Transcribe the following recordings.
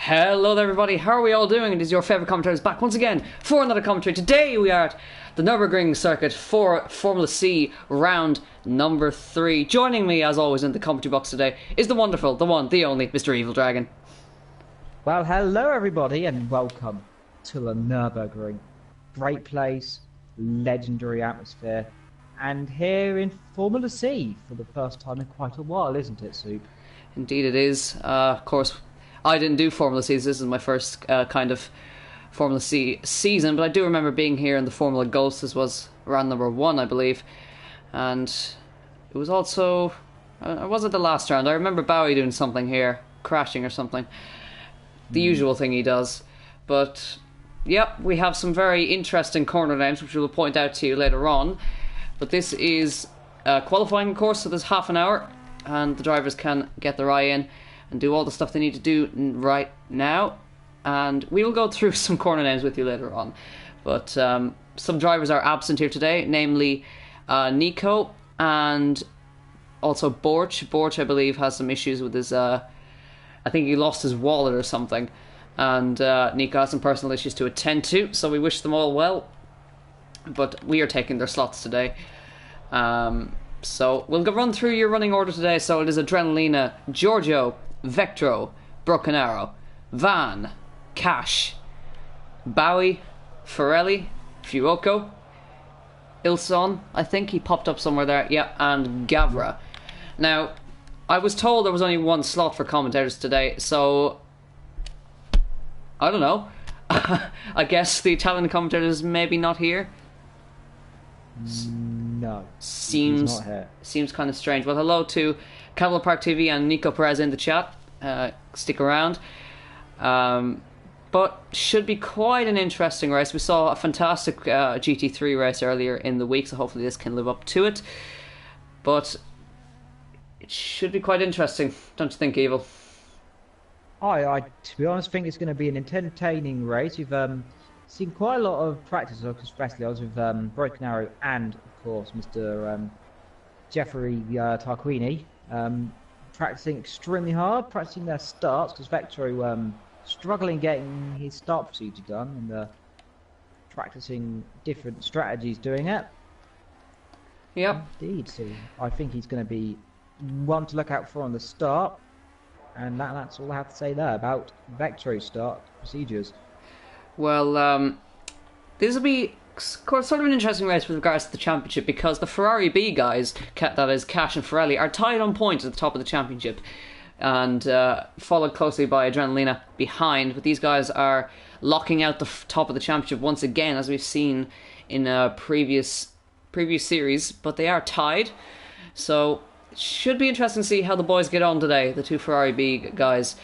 Hello there everybody, how are we all doing? It is your favourite commentators back once again for another commentary. Today we are at the Nurburgring circuit for Formula C round number 3. Joining me as always in the commentary box today is the wonderful, the one, the only, Mr. Evil Dragon. Well, hello everybody and welcome to the Nurburgring. Great place, legendary atmosphere, and here in Formula C for the first time in quite a while, isn't it, Soup? Indeed it is. Of course, I didn't do Formula C. This is my first kind of Formula C season, but I do remember being here in the Formula Ghost. This was round number 1, I believe. And it was also... was it the last round? I remember Bowie doing something here, crashing or something. The usual thing he does. But, yep, we have some very interesting corner names, which we'll point out to you later on. But this is qualifying course, so there's half an hour, and the drivers can get their eye in and do all the stuff they need to do right now. And we will go through some corner names with you later on. But some drivers are absent here today, namely Nico and also Borch. Borch, I believe, has some issues with his... I think he lost his wallet or something. And Nico has some personal issues to attend to, so we wish them all well. But we are taking their slots today. So we'll go run through your running order today. So it is Adrenalina, Giorgio, Vectro, Broken Arrow, Van, Cash, Bowie, Ferrelli, Fuoco, Ilson, I think he popped up somewhere there, yeah, and Gavra. Now, I was told there was only one slot for commentators today, so I don't know. I guess the Italian commentators maybe not here. No, seems not here. Seems kind of strange. Well, hello to Cavallo Park TV and Nico Perez in the chat. Stick around. But should be quite an interesting race. We saw a fantastic GT3 race earlier in the week, so hopefully this can live up to it. But it should be quite interesting, don't you think, Evil? I to be honest, think it's going to be an entertaining race. We've seen quite a lot of practice, especially I was with Broken Arrow and, of course, Mr. Jeffrey Tarquini, practicing extremely hard, practicing their starts, because Vectro struggling getting his start procedure done, and practicing different strategies doing it. Yep. Indeed, so I think he's going to be one to look out for on the start, and that's all I have to say there about Vectro's start procedures. Well, this will be sort of an interesting race with regards to the championship, because the Ferrari B guys, that is Cash and Ferrelli, are tied on points at the top of the championship, and followed closely by Adrenalina behind. But these guys are locking out the top of the championship once again, as we've seen in previous series. But they are tied, so it should be interesting to see how the boys get on today. The two Ferrari B guys,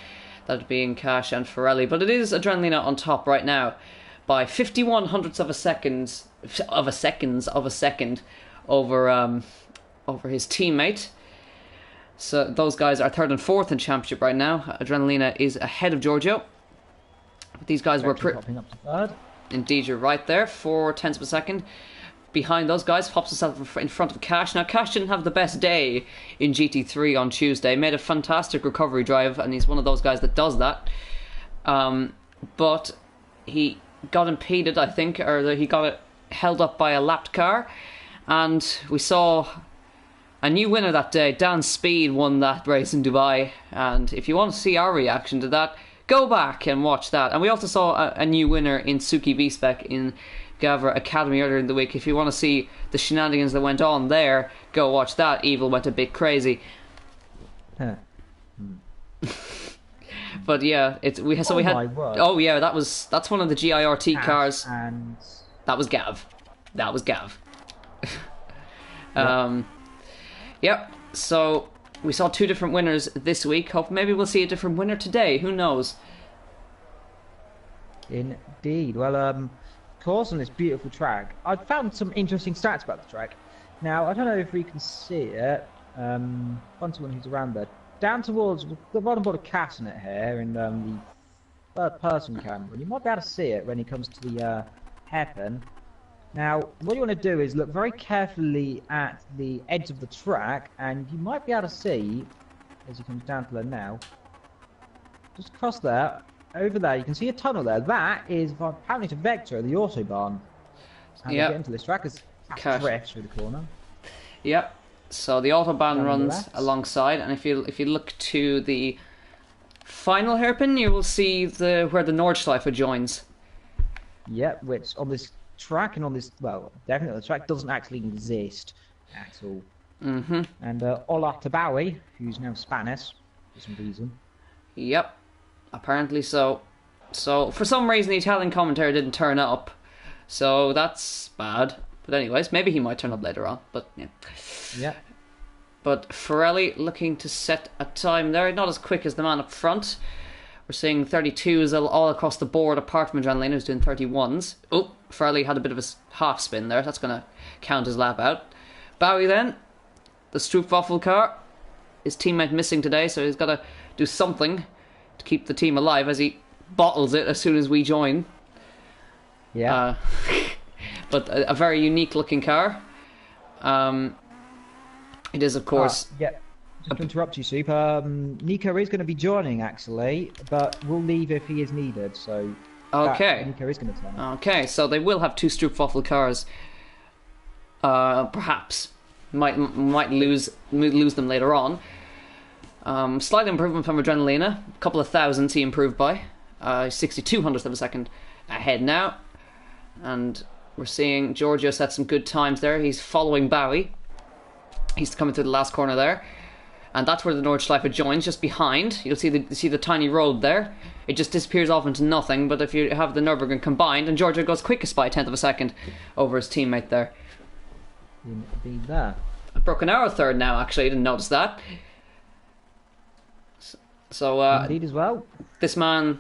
that being Cash and Ferrelli. But it is Adrenalina on top right now by 51 hundredths of a second over his teammate. So those guys are 3rd and 4th in championship right now. Adrenalina is ahead of Giorgio. But these guys were popping up to 3rd. Indeed, you're right there. 4/10 of a second behind those guys. Pops himself in front of Cash. Now, Cash didn't have the best day in GT3 on Tuesday. Made a fantastic recovery drive, and he's one of those guys that does that. But he got impeded, I think, or he got it held up by a lapped car. And we saw a new winner that day. Dan Speed won that race in Dubai. And if you want to see our reaction to that, go back and watch that. And we also saw a new winner in Suki B-Spec in Gavra Academy earlier in the week. If you want to see the shenanigans that went on there, go watch that. Evil went a bit crazy. But yeah, we had. Oh yeah, that's one of the GIRT cars. And that was Gav. Yep. So we saw 2 different winners this week. Hope maybe we'll see a different winner today. Who knows? Indeed. Well, of course, on this beautiful track, I found some interesting stats about the track. Now, I don't know if we can see it. Find someone who's around there. Down towards the bottom of Cass in it here, in the 3rd-person camera. And you might be able to see it when he comes to the hairpin. Now, what you want to do is look very carefully at the edge of the track, and you might be able to see, as he comes down to there now, just across there, over there, you can see a tunnel there. That is apparently to Vector, the Autobahn. How do you get into this track? It's drift through the corner. Yep. So the Autobahn runs alongside, and if you look to the final hairpin, you will see where the Nordschleife joins. Yep, which on this track and on this, well, definitely the track doesn't actually exist at all. Mm-hmm. And Ola Tabawi, who's now Spanish for some reason. Yep, apparently so. So for some reason the Italian commentator didn't turn up, so that's bad. But anyways, maybe he might turn up later on. But yeah. Yeah. But Ferrelli looking to set a time there, not as quick as the man up front. We're seeing 32s all across the board, apart from Adrenalina, who's doing 31s. Oh, Ferrelli had a bit of a half spin there. That's going to count his lap out. Bowie then, the Stroopwafel car. His teammate missing today, so he's got to do something to keep the team alive as he bottles it as soon as we join. Yeah. But a very unique looking car. It is, of course. Yeah. Just to interrupt you, Soup. Nico is going to be joining, actually, but we'll leave if he is needed. So. Okay. Nico is going to turn up. Okay, so they will have two Stroopwafel cars. Perhaps might lose them later on. Slight improvement from Adrenalina. A couple of thousands he improved by. 62 hundredths of a second ahead now. And we're seeing Giorgio set some good times there. He's following Bowie. He's coming through the last corner there. And that's where the Nordschleife joins, just behind. You'll see the tiny road there. It just disappears off into nothing, but if you have the Nurburgring combined, and Giorgio goes quickest by a tenth of a second over his teammate there. Indeed there. Broken Arrow third now, actually, I didn't notice that. So, Indeed as well. This man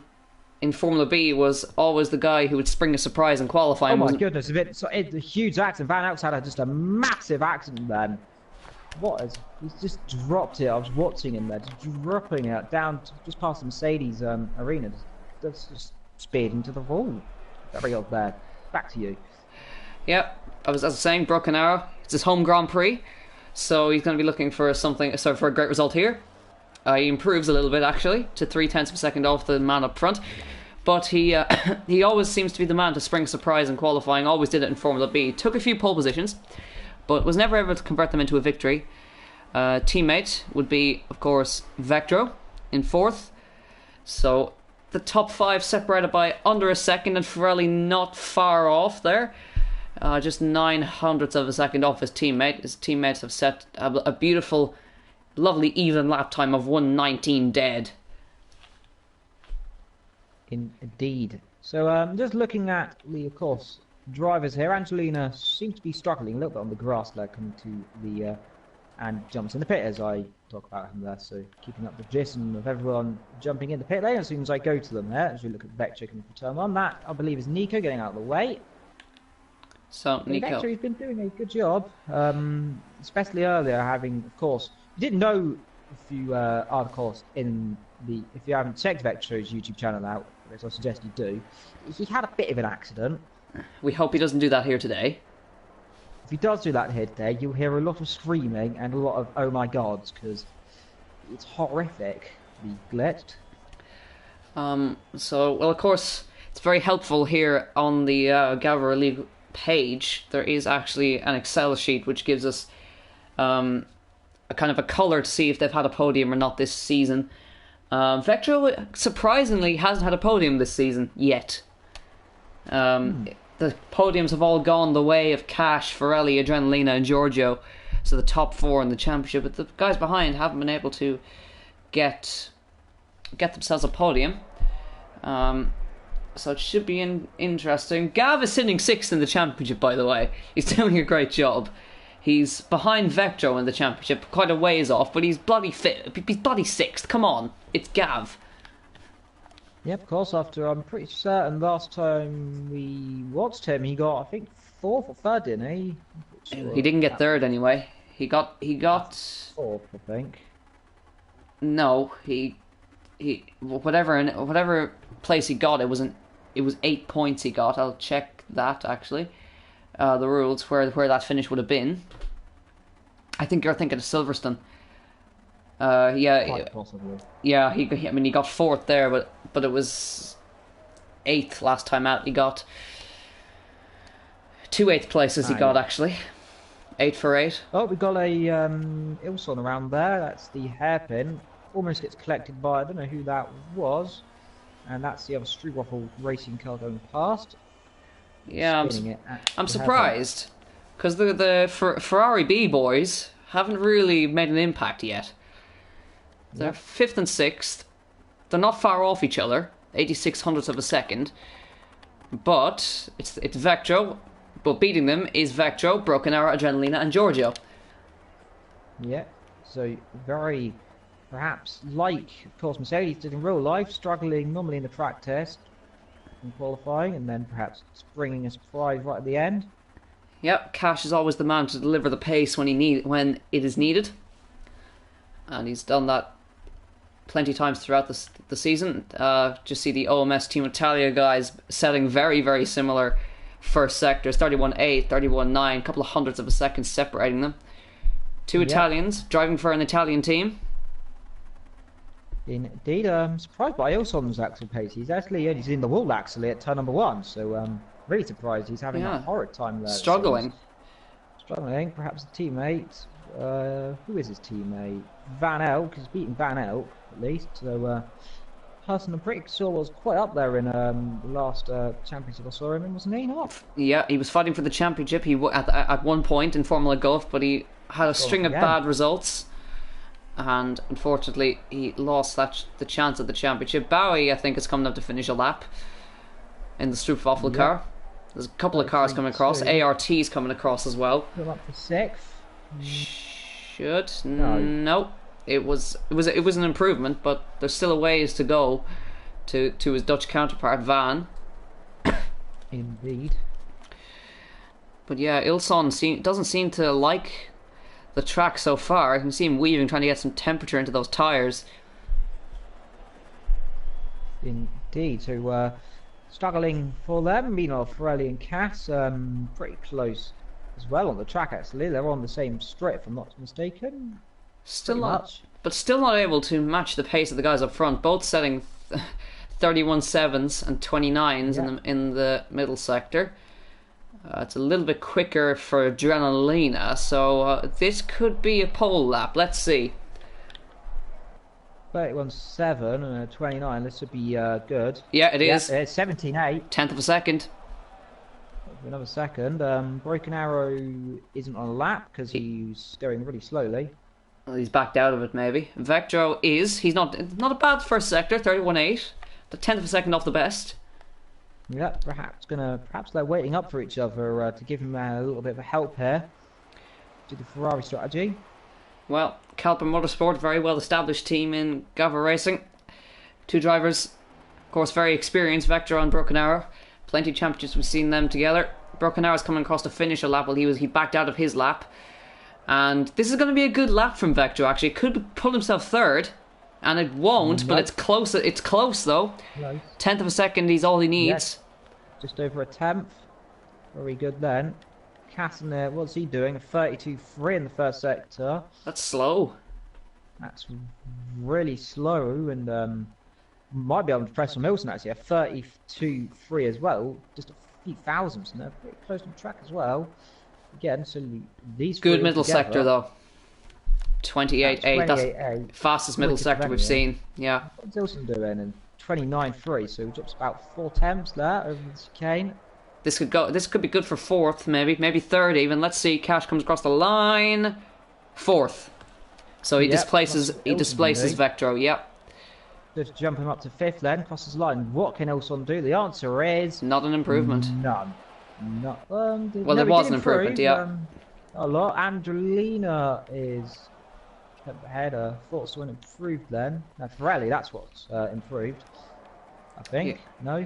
in Formula B was always the guy who would spring a surprise in qualifying. Oh my goodness, it's a huge accident. Van Elk's had just a massive accident then. He's just dropped it. I was watching him there, just dropping it down just past the Mercedes arena. Just speared into the wall. Very odd there. Back to you. Yep, as I was saying, Broken Arrow. It's his home Grand Prix, so he's going to be looking for for a great result here. He improves a little bit actually to 0.3 of a second off the man up front, but he always seems to be the man to spring surprise in qualifying. Always did it in Formula B. Took a few pole positions, but was never able to convert them into a victory. Teammate would be, of course, Vectro in fourth. So the top five separated by under a second, and Ferrelli not far off there. Just 0.09 of a second off his teammate. His teammates have set a beautiful, lovely even lap time of 1:19 dead. Indeed. So just looking at the, of course, drivers here. Angelina seems to be struggling a little bit on the grass there, coming to the and jumps in the pit as I talk about him there. So keeping up the gist and of everyone jumping in the pit lane as soon as I go to them there. As we look at Vector coming from turn one, that I believe is Nico getting out of the way. So Nico, Vector, he's been doing a good job, especially earlier. Having, of course, you didn't know if you are, of course, if you haven't checked Vector's YouTube channel out, which I suggest you do. He had a bit of an accident. We hope he doesn't do that here today. If he does do that here today, you'll hear a lot of screaming and a lot of oh my gods, because it's horrific to be glitched. So, well, of course, it's very helpful here on the GavRA League page. There is actually an Excel sheet which gives us a kind of a colour to see if they've had a podium or not this season. Vectro, surprisingly, hasn't had a podium this season yet. The podiums have all gone the way of Cash, Ferrelli, Adrenalina and Giorgio. So the top four in the championship. But the guys behind haven't been able to get themselves a podium. So it should be interesting. Gav is sitting sixth in the championship, by the way. He's doing a great job. He's behind Vectro in the championship, quite a ways off, but he's bloody fit. He's bloody sixth. Come on, it's Gav. Yep, of course, after I'm pretty certain last time we watched him, he got, I think, fourth or third, didn't he? Sure. He didn't get third anyway. He got fourth, I think. No, he whatever place he got, it was 8 points he got. I'll check that actually. The rules where that finish would have been. I think you're thinking of Silverstone. Yeah, quite possibly. Yeah, he got fourth there, but but it was 8th last time out. He got 2 8th places. He got actually 8 for 8. Oh, we got a Ilson around there. That's the hairpin. Almost gets collected by, I don't know who that was, and that's the other Struwaffle racing car going past. Yeah, I'm surprised because the Ferrari B boys haven't really made an impact yet. They're 5th and 6th. They're not far off each other, 86 hundredths of a second. But it's Vectro. But beating them is Vectro, Broken Arrow, Adrenalina, and Giorgio. Yeah, so very, perhaps like, of course, Mercedes did in real life, struggling normally in the track test and qualifying, and then perhaps bringing a surprise right at the end. Yep, Cash is always the man to deliver the pace when it is needed, and he's done that plenty of times throughout the season. Just see the OMS Team Italia guys setting very, very similar first sectors, 31.8, 31.9, a couple of hundredths of a second separating them. 2 Italians driving for an Italian team. Indeed, I'm surprised by Ilson's axle pace. He's in the wall actually at turn number 1, so really surprised he's having a horrid time there. Struggling, perhaps a teammate. Who is his teammate? Van Elk. He's beating Van Elk at least. So person I'm pretty sure was quite up there in the last championship I saw him in, wasn't he? Not? Yeah, he was fighting for the championship. He at one point in Formula Gulf, but he had a string of bad results, and unfortunately he lost the chance at the championship. Bowie, I think, is coming up to finish a lap in the Struwaffle car. There's a couple of cars coming across. ART's coming across as well. Come up to 6th. Should no. It was an improvement, but there's still a ways to go to his Dutch counterpart Van. Indeed. But yeah, Ilson doesn't seem to like the track so far. I can see him weaving, trying to get some temperature into those tyres. Indeed. So struggling for them. Meanwhile, Pirelli and Cass pretty close as well on the track. Actually, they're on the same strip, if I'm not mistaken. Still not able to match the pace of the guys up front. Both setting 31.7s and 29s in the middle sector. It's a little bit quicker for Adrenalina, so this could be a pole lap. Let's see. 31.7 and a 29. This would be good. Yeah, it is. It's 17.8. 10th of a second. Another second. Broken Arrow isn't on a lap because he's going really slowly. Well, he's backed out of it, maybe. Vectro is. He's not a bad first sector, 31.8. The 10th of a second off the best. Yeah, perhaps they're waiting up for each other to give him a little bit of a help here. Do the Ferrari strategy. Well, Calper Motorsport, very well established team in GAVRA Racing. 2 drivers, of course, very experienced. Vectro and Broken Arrow. Plenty of championships we've seen them together. Broken Arrow's coming across to finish a lap while he backed out of his lap. And this is going to be a good lap from Vectro, actually. It could pull himself 3rd, and it won't, but it's close. It's close, though. Nice. 10th of a second, he's all he needs. Yes. Just over a 10th. Very good then. Cass there, what's he doing? A 32.3 in the first sector. That's slow. That's really slow, and might be able to press on Wilson, actually. A 32.3 as well. Just a few thousandths, and they're pretty close to the track as well. Again, so these good middle sector though. 28.8. That's fastest middle sector we've seen. Yeah. What's Wilson doing? And 29.3, so he drops about 4 temps there over the chicane. This could be good for 4th, maybe 3rd even. Let's see. Cash comes across the line. 4th. So he displaces Vectro. Yep. Just jump him up to 5th then, crosses the line. What can Ilson do? The answer is not an improvement. None. Well, there was an improvement, yeah. A lot. Angelina is ahead. Thoughts were improved then. Now, Pirelli, that's what's improved. I think. Yeah. No?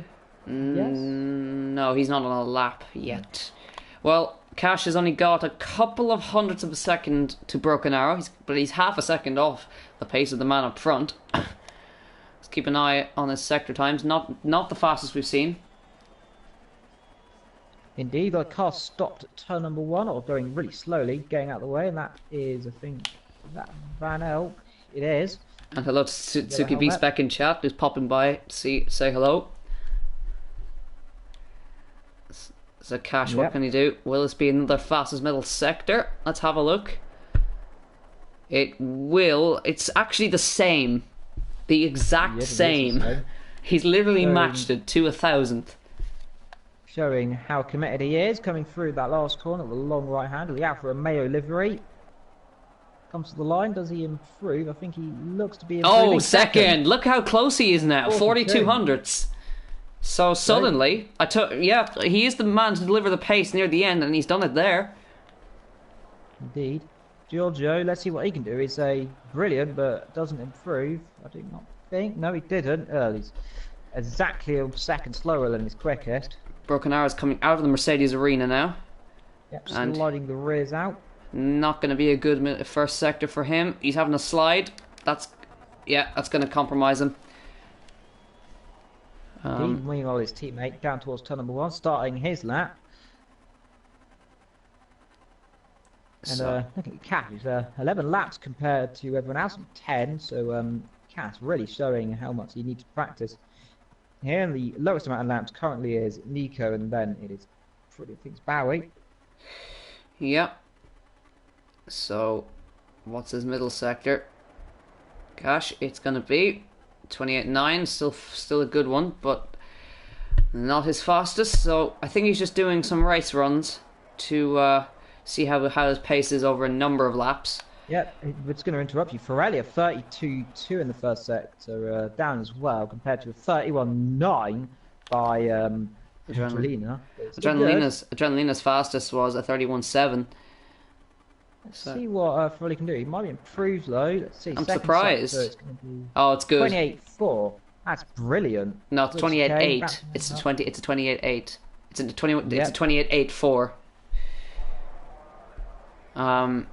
Yes? No, he's not on a lap yet. Well, Cash has only got a couple of hundredths of a second to Broken Arrow, but he's half a second off the pace of the man up front. Let's keep an eye on his sector times. Not the fastest we've seen. Indeed, the car stopped at turn number 1, or going really slowly, getting out of the way, and that is, I think, that Van Elk. It is. And hello to Suki Beast back in chat, who's popping by to say hello. So Cash, what can he do? Will this be another fastest middle sector? Let's have a look. It will. It's actually the same. The exact same. He's literally matched it to 1,000th. Showing how committed he is, coming through that last corner with a long right hand. He's out for a Mayo livery. Comes to the line, does he improve? I think he looks to be improving. Oh, second! Look how close he is now, 4200ths. So suddenly, he is the man to deliver the pace near the end, and he's done it there. Indeed. Giorgio, let's see what he can do. He's brilliant, but doesn't improve. I do not think. No, he didn't. He's exactly a second slower than his quickest. Broken Arrow's coming out of the Mercedes arena now. Yep, sliding the rears out. Not going to be a good first sector for him. He's having a slide. That's going to compromise him. Meanwhile, his teammate down towards turn number 1, starting his lap. And look at Cat, he's 11 laps compared to everyone else, 10. So Cat's really showing how much he needs to practice. Here, the lowest amount of laps currently is Nico, and then it is pretty things Bowie. Yep. So, what's his middle sector? Gosh, it's going to be 28.9, still a good one, but not his fastest. So I think he's just doing some race runs to see how his pace is over a number of laps. Yep, it's going to interrupt you. Pirelli a 32.2 in the first sector, down as well, compared to a 31.9 by Adrenalina. Adrenalina's fastest was a 31.7. Let's see what Pirelli can do. He might be improved though. Let's see. I'm surprised. It's going to be it's good. 28.4. That's brilliant. No, it's 28.8. It's a 28.8. It's a 28.84.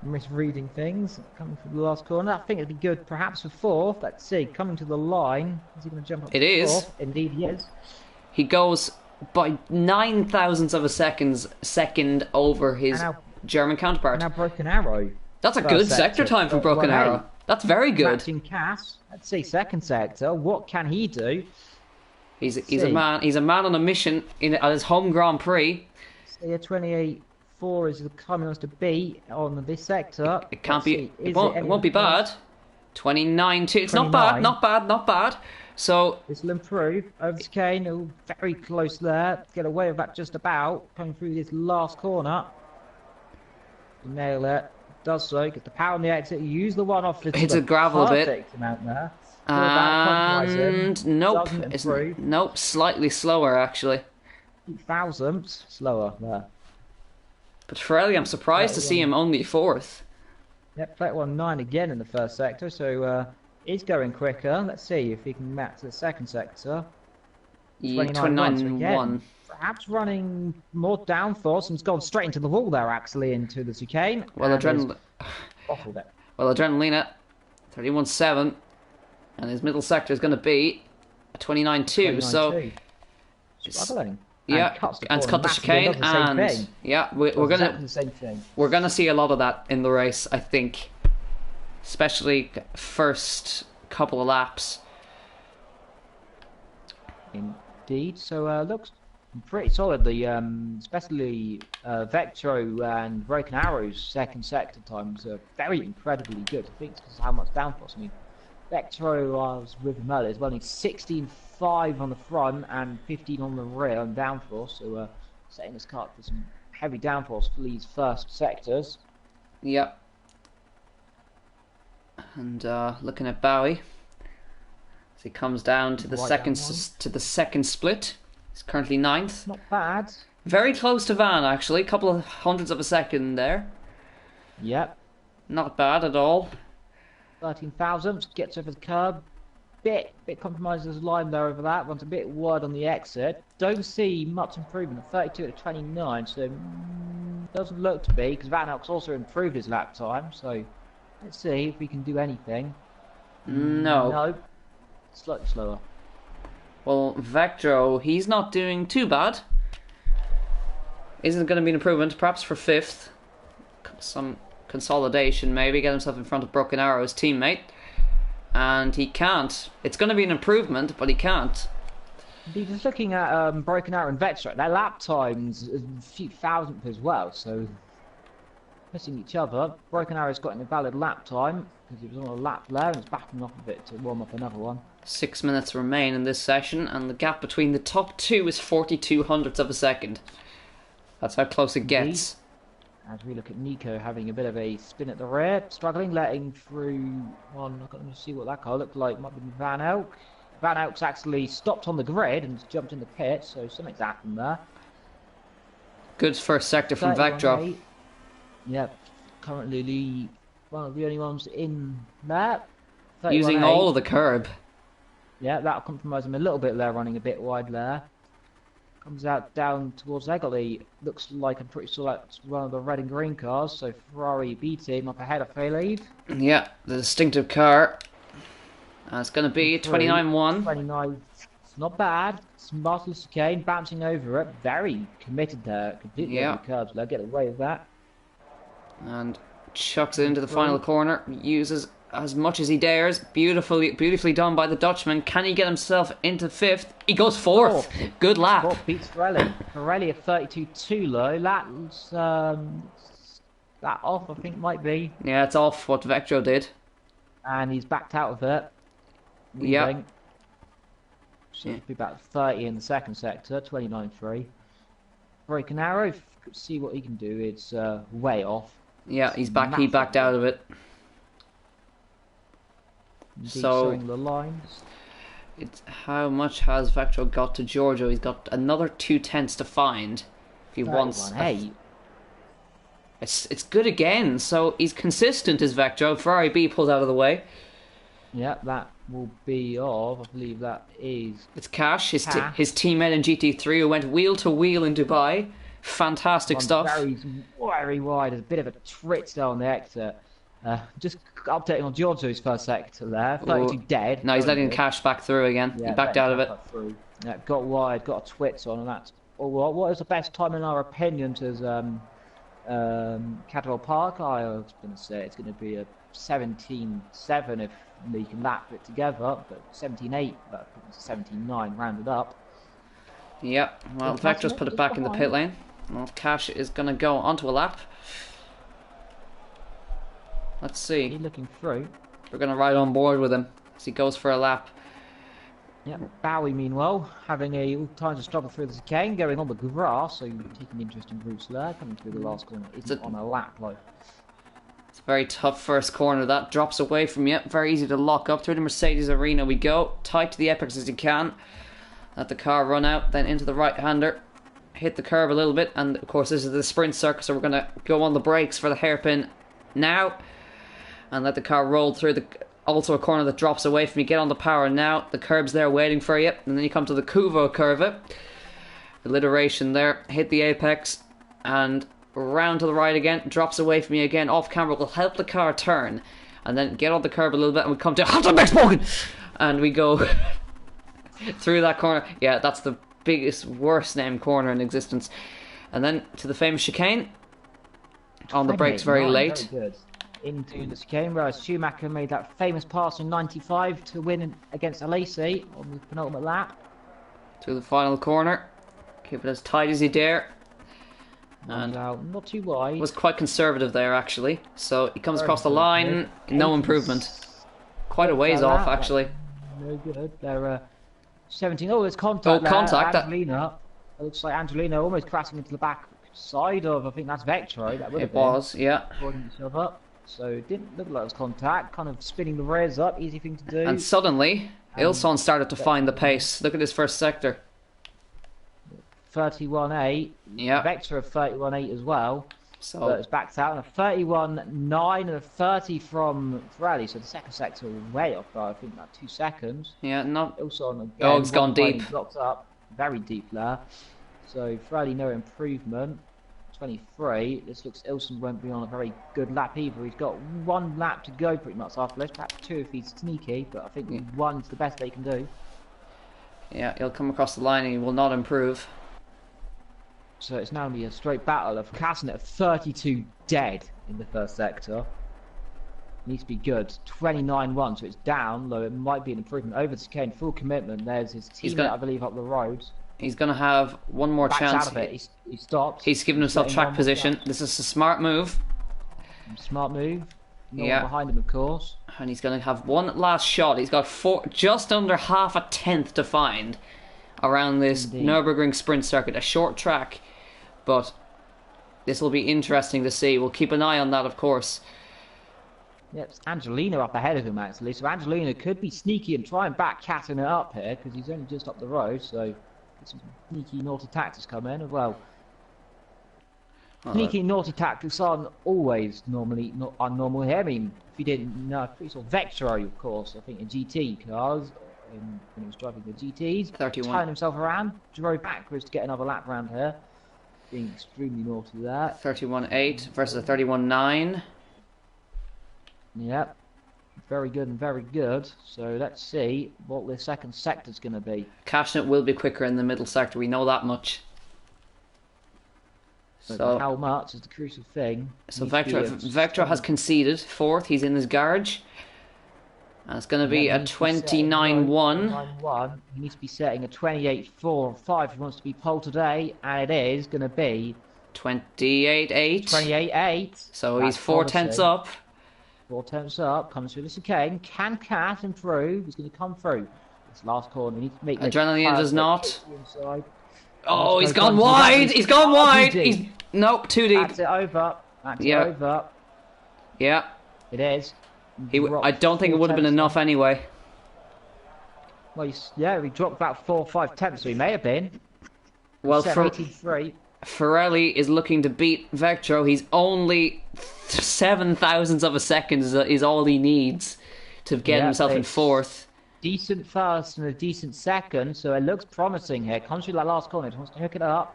Misreading things coming from the last corner. I think it'd be good perhaps for 4th. Let's see. Coming to the line. Is he going to jump up? It is. 4th? Indeed, he is. He goes by 9,000ths of a second over his German counterpart. Now Broken Arrow. That's a good sector time for Broken Arrow. That's very good. Matching Cass. Let's see, second sector. What can he do? He's a man. He's a man on a mission at his home Grand Prix. See, a 28.4 is the time he wants to be on this sector. It can't be. It won't be bad. 29.2. It's not bad. Not bad. So this will improve. Over to Kane. Oh, very close there. Get away with that just about. Coming through this last corner. Nail it. Does so. Get the power on the exit. Use the one off. Hits a gravel a bit. Amount there. And nope. Nope. Slightly slower actually. 2,000ths slower there. But Pirelli, I'm surprised to see him only 4th. Yep, Plate 1.9 again in the first sector, so he's going quicker. Let's see if he can match the second sector. 29.1. Perhaps running more downforce, and he's gone straight into the wall there, actually, into the chicane. Well, Adrenalina, 31.7, and his middle sector is going to be a 29.2. So, struggling. Yeah, and cut the chicane, and yeah, we're gonna see a lot of that in the race, I think, especially first couple of laps. Indeed. So looks pretty solid. The especially Vectro and Broken Arrow's second sector times are very incredibly good. I think it's because of how much downforce. I mean, Vectro, I was with him earlier, is running 16.5 on the front and 15 on the rear on downforce. So setting his car for some heavy downforce for these first sectors. Yep. And looking at Bowie, as he comes down to the second split. He's currently 9th. Not bad. Very close to Van, actually. A couple of hundredths of a second there. Yep. Not bad at all. 13,000. Gets over the curb. Bit compromises his line there over that. Runs a bit wide on the exit. Don't see much improvement. 32 to 29. So doesn't look to be, because Van Elk's also improved his lap time. So let's see if we can do anything. No. Slightly slower. Well, Vectro, he's not doing too bad. Isn't going to be an improvement, perhaps for 5th. Some consolidation, maybe. Get himself in front of Broken Arrow's teammate. and he can't. It's going to be an improvement, but he can't. Just looking at Broken Arrow and Vectra, their lap times a few thousandth as well, so missing each other. Broken Arrow's got an invalid lap time because he was on a lap there and is backing off a bit to warm up another one. 6 minutes remain in this session, and the gap between the top two is 42 hundredths of a second. That's how close it gets. As we look at Nico having a bit of a spin at the rear, struggling, letting through one. I can't see what that car looked like. Might be Van Elk. Van Elk's actually stopped on the grid and jumped in the pit, so something's happened there. Good first sector from Vectra. Yep, currently one of the only ones in there. Using all of the curb. Yeah, that'll compromise him a little bit there, running a bit wide there. Comes out down towards Eggley. Looks like, I'm pretty sure that's one of the red and green cars, so Ferrari B team up ahead, I believe. Yeah, the distinctive car. It's going to be 29-1. 29, it's not bad. It's Marcellus Chicane bouncing over it. Very committed there, completely over the curbs. They'll get away with that. And chucks it into the final corner. Uses as much as he dares. Beautifully done by the Dutchman. Can he get himself into fifth? He goes fourth. Good lap. Fourth beats Pirelli. Pirelli at 32 low. That's that off, I think, might be. Yeah, it's off what Vectro did. And he's backed out of it. Yeah. So it'll be about 30 in the second sector. 29.3. Broken Arrow. See what he can do. It's way off. Yeah, he's back. He backed out of it. So the lines. It's how much has Vectro got to Giorgio? He's got another 2/10 to find if he wants. It's good again. So he's consistent as Vectro. Ferrari B pulls out of the way. Yeah, that will be off. I believe that is. It's Cash, his teammate in GT3 who went wheel to wheel in Dubai. Fantastic stuff. Very wide. There's a bit of a twitch there on the exit. Just updating on Giorgio's first sector there. 32 dead. No, he's letting Cash back through again. Yeah, he backed out of it. Yeah, got wide, got a twitch on, and that's. What is the best time in our opinion to Cadwell Park? I was going to say it's going to be a 17.7 if you can lap it together, but 17.8, but 17.9 rounded up. Yep, well, Vector's put it back in the pit lane. Well, Cash is going to go onto a lap. Let's see. He's looking through. We're going to ride on board with him as he goes for a lap. Yeah, Bowie, meanwhile, having all times of struggle through the chicane, going on the grass, so taking interesting routes there, coming through the last corner. It's on a lap, like. It's a very tough first corner. That drops away from you. Very easy to lock up. Through the Mercedes arena we go. Tight to the apex as you can. Let the car run out, then into the right-hander. Hit the curb a little bit, and of course this is the sprint circuit, so we're going to go on the brakes for the hairpin now. And let the car roll through also a corner that drops away from you. Get on the power now. The curb's there waiting for you. And then you come to the Cuvo curve. Alliteration there. Hit the apex. And round to the right again. Drops away from you again. Off camera will help the car turn. And then get on the curb a little bit. And we come to Hottenbecksbogen! And we go through that corner. Yeah, that's the biggest, worst named corner in existence. And then to the famous chicane. On the brakes very late. Very good. Into the chicane, whereas Schumacher made that famous pass in '95 to win against Alesi on the penultimate lap. To the final corner. Keep it as tight as you dare. And not too wide. Was quite conservative there, actually. So he comes across the line, no improvement. Quite a ways off, actually. No good. They're 17. Oh, there's contact. Oh, contact. Angelina. It looks like Angelina almost crashing into the back side of, I think that's Vectro. That it was, yeah. Holding each other. So it didn't look like it was contact, kind of spinning the rears up, easy thing to do. And suddenly, Ilson started to find the pace. Look at his first sector. 31.8. Yeah. Vector of 31.8 as well. So but it's backed out. And a 31.9 and a 30 from Ferrari. So the second sector way off by, I think, about 2 seconds. Yeah, not. Ilson again, oh, it's gone deep. Blocked up. Very deep there. So Ferrari, no improvement. 23. This looks Ilson won't be on a very good lap either. He's got 1 lap to go pretty much after this. Perhaps 2 if he's sneaky, but I think 1's the best they can do. Yeah, he'll come across the line and he will not improve. So it's now going to be a straight battle of Castanet at 32 dead in the first sector. Needs to be good. 29-1, so it's down, though it might be an improvement. Over to Kane, full commitment. There's his teammate, I believe, up the road. He's going to have one more Backs chance. out of it. He stops. He's given himself track position. This is a smart move. Smart move. No one behind him, of course. And he's going to have one last shot. He's got just under half a tenth to find around this Nurburgring sprint circuit. A short track, but this will be interesting to see. We'll keep an eye on that, of course. Yep, it's Angelina up ahead of him, actually. So Angelina could be sneaky and try and back-catting it up here, because he's only just up the road, so some sneaky, naughty tactics come in as well. Sneaky, naughty tactics aren't always unnormal here. I mean, if you didn't know, pretty sort of Vectro, of course, I think in GT cars, when he was driving the GTs, 31. Turning himself around, drove backwards to get another lap around here, being extremely naughty there. 31.8 versus a 31.9. Yep, very good and very good. So let's see what the second sector's going to be. Cashnet will be quicker in the middle sector, we know that much. So how much is the crucial thing. So Vector has conceded fourth, he's in his garage. And it's going to be a 29-1. He needs to be setting a 28-4-5 if he wants to be pole today, and it is going to be 28-8. 28-8. So he's 4 tenths up. 4 tenths up, comes through the chicane. Can Cat improve? He's going to come through. This last corner, we need to make Adrenaline does not. Inside. Oh, he's gone wide! He's gone wide! He's nope, too deep. That's it over. That's it over. Yeah. It is. I don't think it would have been enough anyway. Well, he dropped about 4 or 5 tenths, so he may have been. Well, Ferrelli is looking to beat Vectro. He's only 7 thousandths of a second is all he needs to get himself in fourth. Decent first and a decent second, so it looks promising here. Comes through that last corner, he wants to hook it up.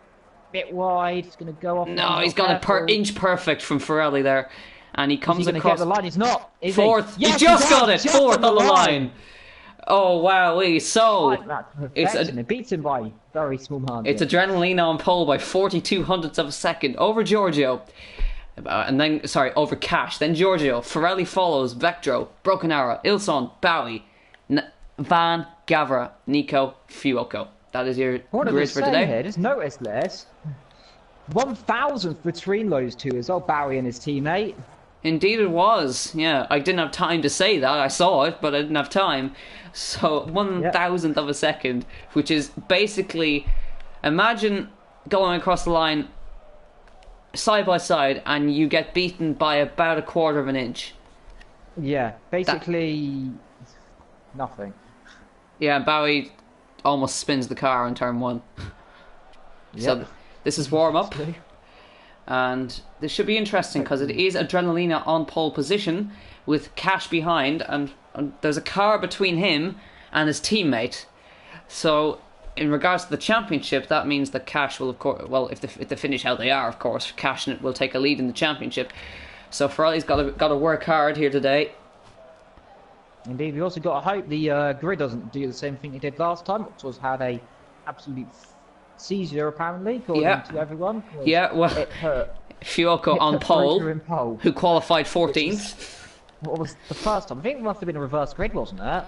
Bit wide, it's going to go off. No, he's got it inch perfect from Ferrelli there. And he comes across the line. He's not. Fourth. He just got it. Fourth on the line. Oh wow! So it beats him by very small margin. It's Adrenalina on pole by 42 hundredths of a second over Giorgio, and then over Cash. Then Giorgio. Ferrelli follows. Vectro, Broken Arrow, Ilson, Bowie, Van, Gavra, Nico, Fuoco. That is your grid for today. Here? Just notice this. 1,000th between those two is Bowie and his teammate. Indeed it was, yeah. I didn't have time to say that. I saw it, but I didn't have time. So, 1,000th of a second, which is basically... Imagine going across the line side by side and you get beaten by about 1/4 of an inch. Yeah, basically... nothing. Yeah, Bowie almost spins the car on turn 1. Yep. So, this is warm-up. And this should be interesting because it is Adrenalina on pole position with Cash behind, and there's a car between him and his teammate. So in regards to the championship, that means that Cash will, of course, well, if they finish how they are, of course, Cash will take a lead in the championship. So Ferrari's got to work hard here today. Indeed, we also got to hope the grid doesn't do the same thing it did last time, which was had a absolute seizure apparently, according to everyone. Yeah, well, it hurt. Fuoco on pole, who qualified 14th. What was the first time? I think it must have been a reverse grid, wasn't it?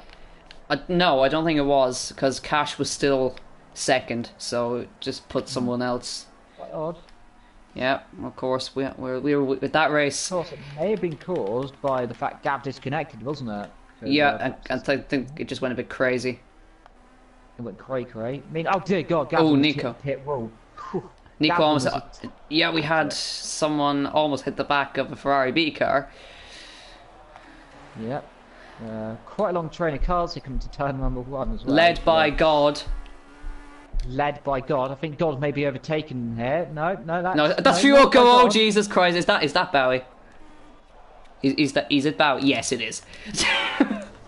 No, I don't think it was, because Cash was still second, so just put someone else. Quite odd. Yeah, of course, we were with that race. Of course, it may have been caused by the fact Gav disconnected, wasn't it? Yeah, and I think it just went a bit crazy. It went cray-cray. I mean, oh dear God, Gav Nico. Hit wall. Nico almost... Yeah, we had someone almost hit the back of a Ferrari B car. Yep. Quite a long train of cars here coming to turn number 1 as well. Led by God. Led by God. I think God may be overtaken here. No, that's Fuoco. Oh Jesus Christ! Is that Bowie? Is it Bowie? Yes, it is.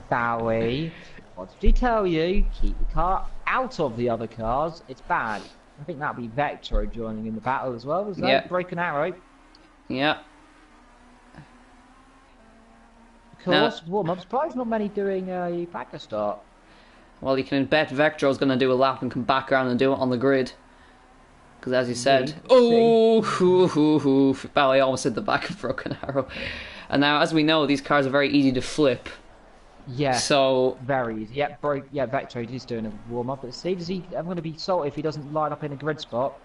Bowie. What did he tell you? Keep the car out of the other cars. It's bad. I think that'll be Vectro joining in the battle as well. Was that? Yeah. Broken Arrow. Yeah. Of course, warm-up. Surprised not many doing a backer start. Well, you can bet Vectro's going to do a lap and come back around and do it on the grid. Because as you said... Bowie almost hit the back of Broken Arrow. And now, as we know, these cars are very easy to flip. Yeah. So very easy. Yeah, Vectro is doing a warm up. But see, I'm going to be salty if he doesn't line up in a grid spot.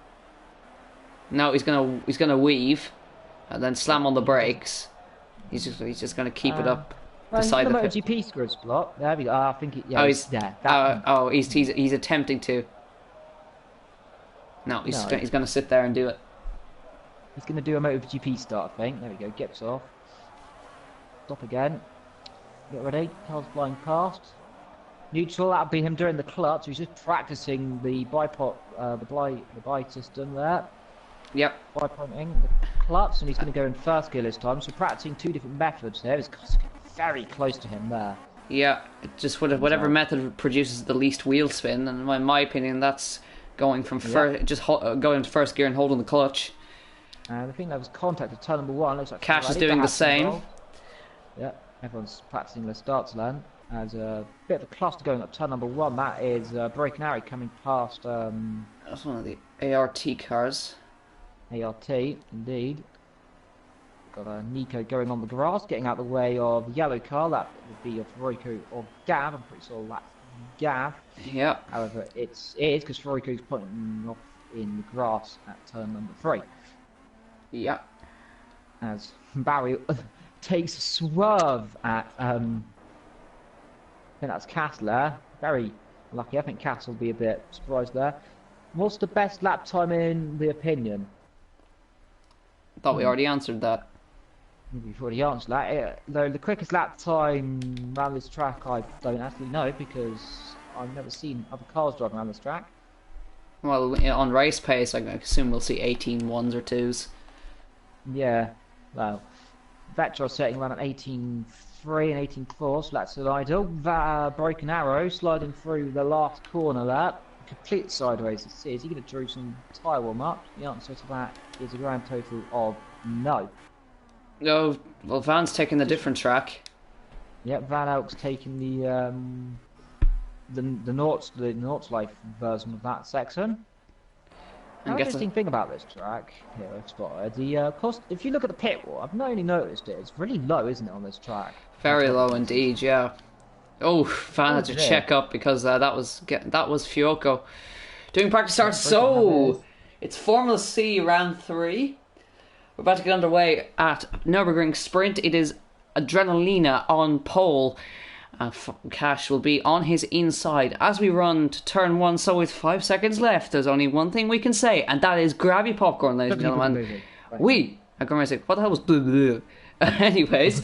now he's gonna weave, and then slam on the brakes. He's just gonna keep it up. Well, Beside the the MotoGP grid spot. There we go. I think it, yeah. Oh, he's there. he's attempting to. No, he's gonna sit there and do it. He's going to do a MotoGP start, I think. There we go. Gets off. Stop again. Get ready. Car's flying past. Neutral. That'll be him during the clutch. He's just practicing the bipod, the bi system there. Yep. Bipointing the clutch, and he's going to go in first gear this time. So practicing two different methods here. It's very close to him there. Yeah. Just whatever method produces the least wheel spin, and in my opinion, that's going from going to first gear and holding the clutch. And I think that was contact at turn number 1. Looks like Cash is doing the same. Yeah, everyone's practicing their starts then. As a bit of a cluster going up turn number 1. That is Broken Arrow coming past. That's one of the ART cars. ART, indeed. Got Nico going on the grass, getting out the way of the yellow car. That would be of Royko or Gav. I'm pretty sure that's Gav. Yeah. However, it is because Royko's pointing off in the grass at turn number 3. Yeah. As Barry takes a swerve at, I think that's Castler. Very lucky. I think Castle will be a bit surprised there. What's the best lap time in the opinion? Thought we already answered that. We've already answered that. Though the quickest lap time around this track, I don't actually know because I've never seen other cars driving around this track. Well, on race pace, I assume we'll see 18 1s or 2s. Yeah, well, Vector setting around an 18.3 and 18.4, so that's an ideal. Broken Arrow sliding through the last corner there, complete sideways. Is he going to do some tyre warm up? The answer to that is a grand total of no. No, well, Van's taking the different track. Yep, Van Elk's taking the Nordschleife version of that section. An interesting thing about this track here, I've spotted of course, if you look at the pit wall, I've not only noticed it, it's really low, isn't it, on this track? Very low indeed, yeah. Oh, Van had to check up because that was Fiocco doing practice starts. So it's Formula C round 3. We're about to get underway at Nurburgring Sprint. It is Adrenalina on pole. Cash will be on his inside as we run to turn 1. So with 5 seconds left, there's only one thing we can say, and that is grab your popcorn, ladies and gentlemen. I'm going to say, what the hell was blah, blah, blah. Anyways,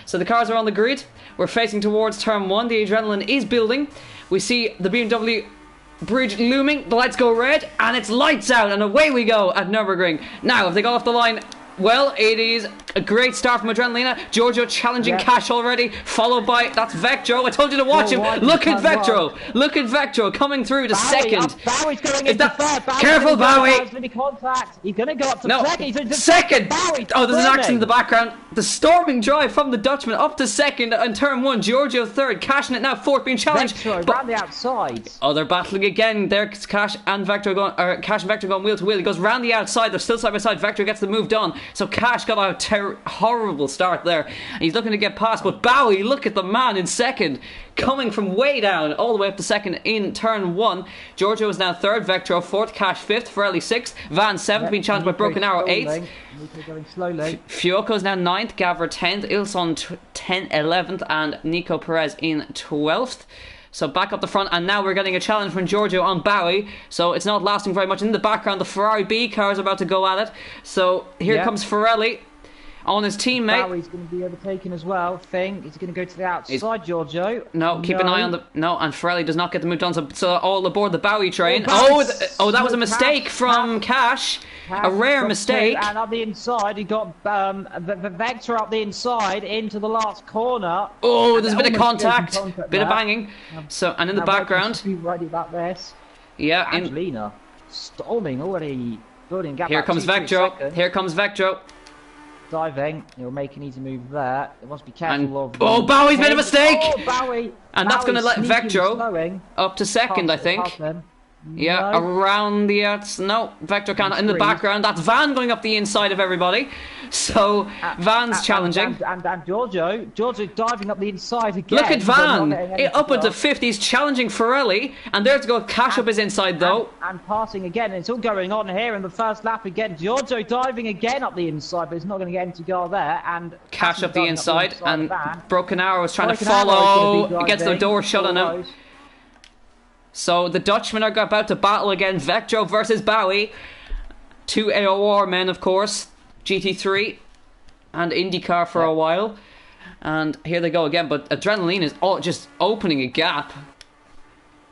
so the cars are on the grid. We're facing towards turn 1. The adrenaline is building. We see the BMW bridge looming. The lights go red, and it's lights out, and away we go at Nurburgring. Now, if they got off the line, well, it is a great start from Adrenalina. Giorgio challenging Cash already, followed by, that's Vectro. I told you to watch him. Look at Vectro. Look at Vectro coming through to second. Bowie's going into third. Careful, Bowie. Contact. He's going to go up to second. Second. Oh, there's an accident in the background. The storming drive from the Dutchman up to second and turn 1. Giorgio third. Cash in it now fourth, being challenged. Vectro around the outside. Oh, they're battling again. There's Cash and Vectro going, Cash and Vectro going wheel to wheel. He goes round the outside. They're still side by side. Vectro gets the move done. So Cash got a horrible start there. He's looking to get past, but Bowie, look at the man in second, coming from way down all the way up to second in turn 1. Giorgio is now third, Vectro fourth, Cash fifth, Ferrelli sixth, Van seventh, being challenged by Broken Arrow eighth. Going slowly. Fiocco's now 9th, Gavra 10th, Ilson 11th, and Nico Perez in 12th. So back up the front, and now we're getting a challenge from Giorgio on Bowie. So it's not lasting very much. In the background, the Ferrari B car is about to go at it. So here comes Ferrelli on his teammate. Bowie's going to be overtaken as well. He's going to go to the outside, Giorgio. No, keep an eye on the... No, and Ferrelli does not get the move done. So all aboard the Bowie train. That was a mistake from Cash. A rare mistake. And up the inside, he got Vector up the inside into the last corner. Oh, there's a bit of contact. Bit of banging. So, and in the background... Be ready about this. Yeah. Angelina storming already. Building gap. Here comes Vectro. Here comes Vectro. Diving, he'll make an easy move there. It must be careful of. Oh, Bowie's made a mistake! Oh, Bowie! And that's going to let Vectro up to second, I think. Yeah, No. around the outside. No, Vector can't. In the background, that's Van going up the inside of everybody. So, Van's challenging. And Giorgio diving up the inside again. Look at Van! Up at the the 50s, challenging Forelli. And there's to go. Cash up his inside, though. And passing again. And it's all going on here in the first lap again. Giorgio diving again up the inside, but it's not going to get him to go there. And Cash up the inside. And Broken Arrow is trying to follow. Gets the door shut on him. So the Dutchmen are about to battle again. Vectro versus Bowie. 2 AOR men, of course. GT3 and IndyCar for a while. And here they go again. But Adrenaline is just opening a gap.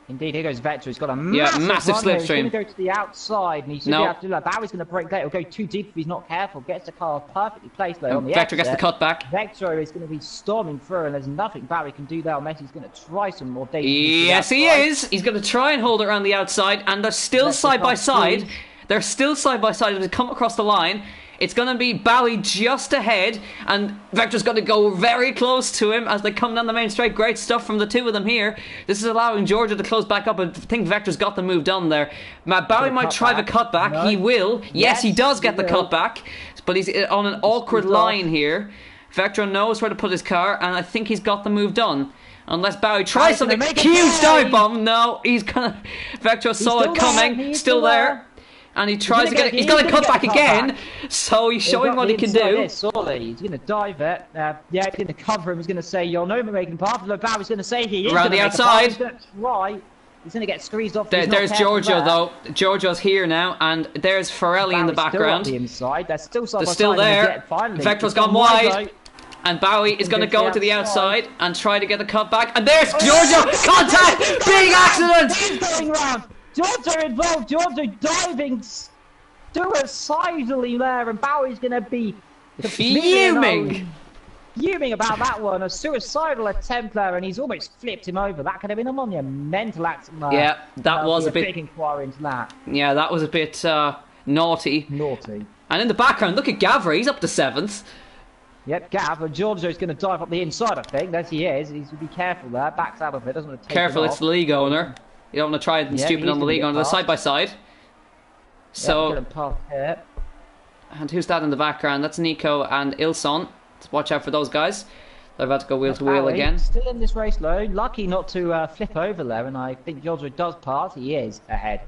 Indeed, here goes Vector. He's got a massive slipstream. He's going to go to the outside, and he should be able to do that. Bowie's going to break that. He'll go too deep if he's not careful. Gets the car perfectly placed there on the Vector exit. gets the cut back. Vector is going to be storming through, and there's nothing Bowie can do there unless he's going to try some more dangerous. Yes, he is. He's going to try and hold it around the outside, and they're still side by side. They're still side by side as they come across the line. It's going to be Bowie just ahead, and Vector's going to go very close to him as they come down the main straight. Great stuff from the two of them here. This is allowing Georgia to close back up. I think Vector's got the move done there. Bowie might try the cutback. No. He will. Yes, he does get the cutback, but he's on an awkward line here. Vector knows where to put his car, and I think he's got the move done. Unless Bowie tries something. Huge dive bomb. No, he's gonna. Vector saw it coming. Still there. And he tries to get it. He's going to cut back again. So he's showing what he can do. He's going to dive it. Yeah, he's going to cover him. He's going to say, "You're no making path." Bowie's going to say he is around the outside. He's going to try. He's going to get squeezed off. There's Giorgio though. Giorgio's here now, and there's Forelli in the background. Still on the inside. They're still there. Vector's gone wide. And Bowie is going to go to the outside and try to get the cut back. And there's Giorgio! Contact! Big accident! Going round. Giorgio involved. Giorgio diving suicidally there, and Bowie's going to be fuming about that one. A suicidal attempt there, and he's almost flipped him over. That could have been a monumental accident. Yeah, that was a bit. Big inquiry into that. Yeah, that was a bit naughty. And in the background, look at Gavra. He's up to 7th. Yep, Giorgio's going to dive up the inside, I think. There he is. He's to be careful there. Backs out of it. Doesn't want to take Careful, it's the league owner. You don't want to try anything stupid on the league owner. The side by side. So. And who's that in the background? That's Nico and Ilson. Let's watch out for those guys. They're about to go wheel to wheel again. Still in this race, though. Lucky not to flip over there, and I think Giorgio does pass. He is ahead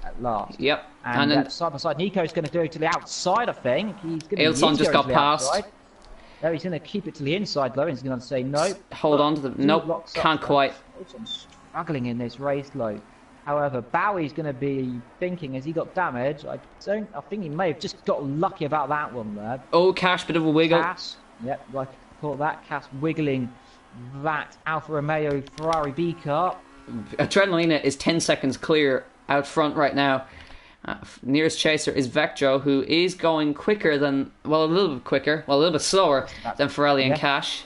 at last. Yep. And then side by side, Nico's going to go to the outside, I think. Ilson just got past. No, he's going to keep it to the inside, though. He's going to say no. Hold on to the. Nope, can't quite. Struggling in this race, though. However, Bowie's going to be thinking, has he got damage? I think he may have just got lucky about that one there. Oh, Cash, bit of a wiggle. Cash, yep, like I thought that. Cash wiggling that Alfa Romeo Ferrari B car. Adrenalina is 10 seconds clear out front right now. Nearest chaser is Vectro, who is going quicker than, well, a little bit quicker, well, a little bit slower than Forelli and Cash.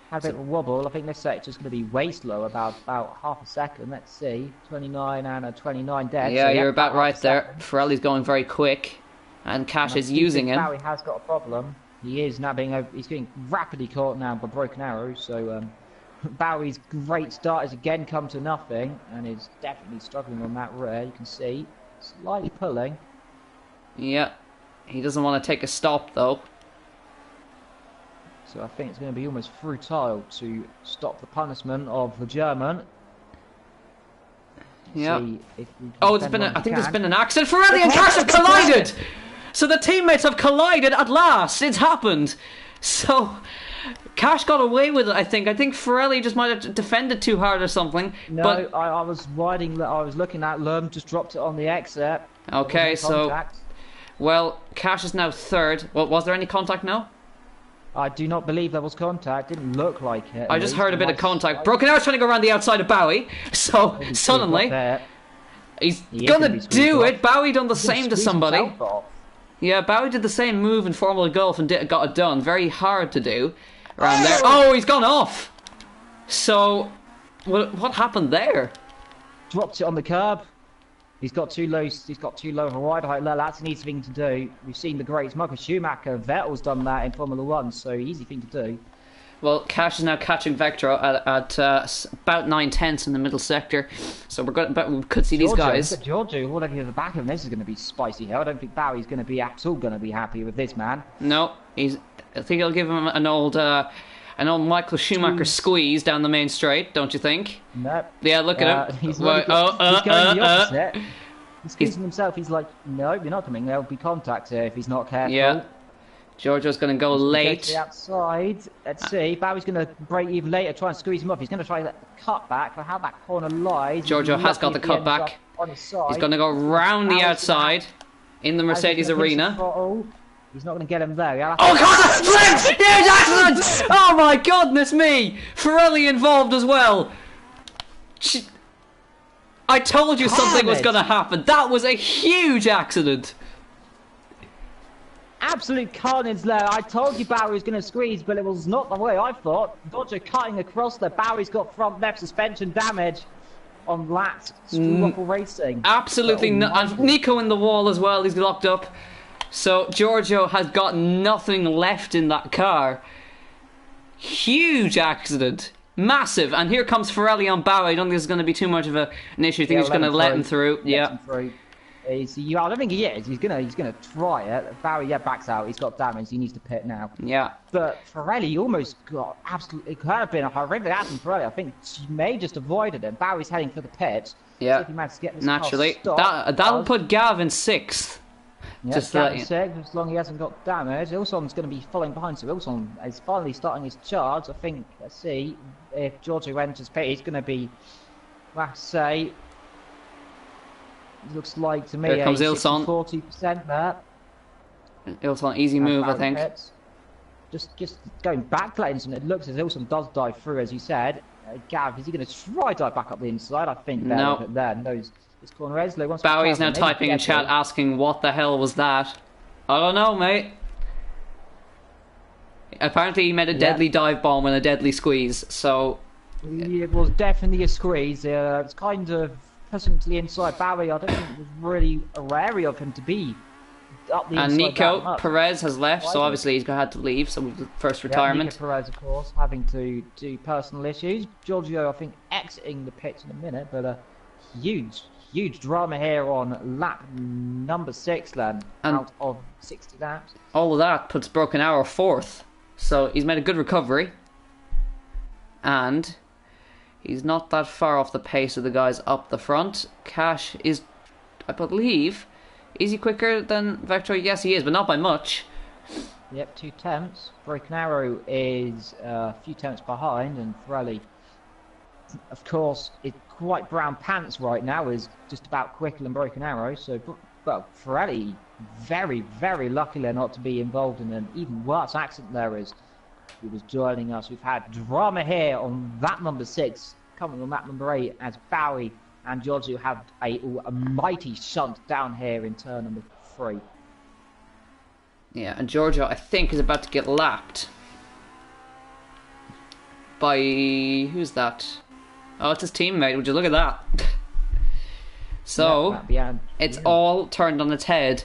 Had a bit of a wobble. I think this sector's going to be way slow, about half a second. Let's see, 29 and a 29 dead. Yeah, so you're about right there. Forelli's going very quick, and Cash is using him. Bowie has got a problem. He is now he's getting rapidly caught now by Broken Arrow. So Bowie's great start has again come to nothing, and is definitely struggling on that rear. You can see slightly pulling. Yeah, he doesn't want to take a stop though. So I think it's going to be almost futile to stop the punishment of the German. Yeah. Oh, I think there's been an accident. Forelli and Cash have collided. So the teammates have collided at last. It's happened. So Cash got away with it. I think Forelli just might have defended too hard or something. No, but I was looking at Lum. Just dropped it on the exit. Okay, so well, Cash is now 3rd. Well, was there any contact now? I do not believe there was contact. Didn't look like it. I just heard a bit of contact. Broken Arrow's trying to go around the outside of Bowie. So suddenly, he's gonna do it. Bowie done the same to somebody. Yeah, Bowie did the same move in Formula Golf and got it done. Very hard to do around there. Oh, he's gone off. So, what happened there? Dropped it on the curb. He's got too low. He's got too low of a ride height. That's an easy thing to do. We've seen the greats. Michael Schumacher, Vettel's done that in Formula 1, so easy thing to do. Well, Cash is now catching Vectro at about 9/10 in the middle sector, so we could see these guys. Giorgio, all over the back of him, this is going to be spicy here. I don't think Bowie's going to be at all going to be happy with this man. No, I think he'll give him an old Michael Schumacher squeeze down the main straight, don't you think? No. Yeah, look at him. He's going the opposite. He's squeezing himself. He's like, no, you're not coming. There'll be contact here if he's not careful. Yeah. Giorgio's going to go late. Go to the outside. Let's see. Bowie's going to break even later, try and squeeze him off. He's going to try that cut back for how that corner lies. Giorgio has got the cut back. On his side. He's going to go round the outside in the Mercedes arena. He's not going to get him there. Oh god, that's flipped! Huge accident! Oh my goodness me! Pirelli involved as well. I told you something was going to happen. That was a huge accident. Absolute carnage there. I told you Bowie was going to squeeze, but it was not the way I thought. Dodger cutting across there. Bowie's got front left suspension damage on that Struffle Racing. Absolutely not. And Nico in the wall as well. He's locked up. So Giorgio has got nothing left in that car. Huge accident. Massive. And here comes Pirelli on Bowie. I don't think this is going to be too much of an issue. I think he's going to let him through. Yeah. I don't think he is. He's gonna try it. Bowie backs out. He's got damage. He needs to pit now. Yeah. But Pirelli almost got absolutely. It could have been a horrific accident for Pirelli. I think she may just avoided it. Bowie's heading for the pit. Yeah. See if he managed to get this naturally. Car that'll put Gav in 6th. Yeah, just Gav in 6th, as long as he hasn't got damage. Ilson's going to be following behind, so Ilson is finally starting his charge. I think. Let's see if Giorgio enters pit. He's going to be. Let's say. Looks like to me here comes Ilson. 40% there. Ilson, easy move, I think. Just going back to that instant, it looks as Ilson does dive through, as you said. Gav, is he going to try dive back up the inside? I think no. There knows this corner Eslo wants. Bowie's now typing in chat asking what the hell was that. I don't know, mate. Apparently he made a deadly dive bomb and a deadly squeeze, so... It was definitely a squeeze. It's kind of... pushing to the inside. Bowie, I don't think it was really wary of him to be up the inside. And Nico Perez has left, so obviously he's had to leave. So first retirement. Nico Perez, of course, having to do personal issues. Giorgio, I think, exiting the pits in a minute, but a huge drama here on lap number 6, then, out of 60 laps. All of that puts Broken Arrow 4th, so he's made a good recovery, and he's not that far off the pace of the guys up the front. Cash is, I believe, is he quicker than Vector? Yes, he is, but not by much. Yep, 2 tenths. Broken Arrow is a few tenths behind, and Pirelli, of course, is quite brown pants right now, is just about quicker than Broken Arrow. So, well, Pirelli, very, very lucky they're not to be involved in an even worse accident there as he was joining us. We've had drama here on that number 6, coming on that number 8, as Bowie and Giorgio have a mighty shunt down here in turn number 3. Yeah, and Giorgio, I think, is about to get lapped by... who's that? Oh, it's his teammate. Would you look at that? So, it's all turned on its head.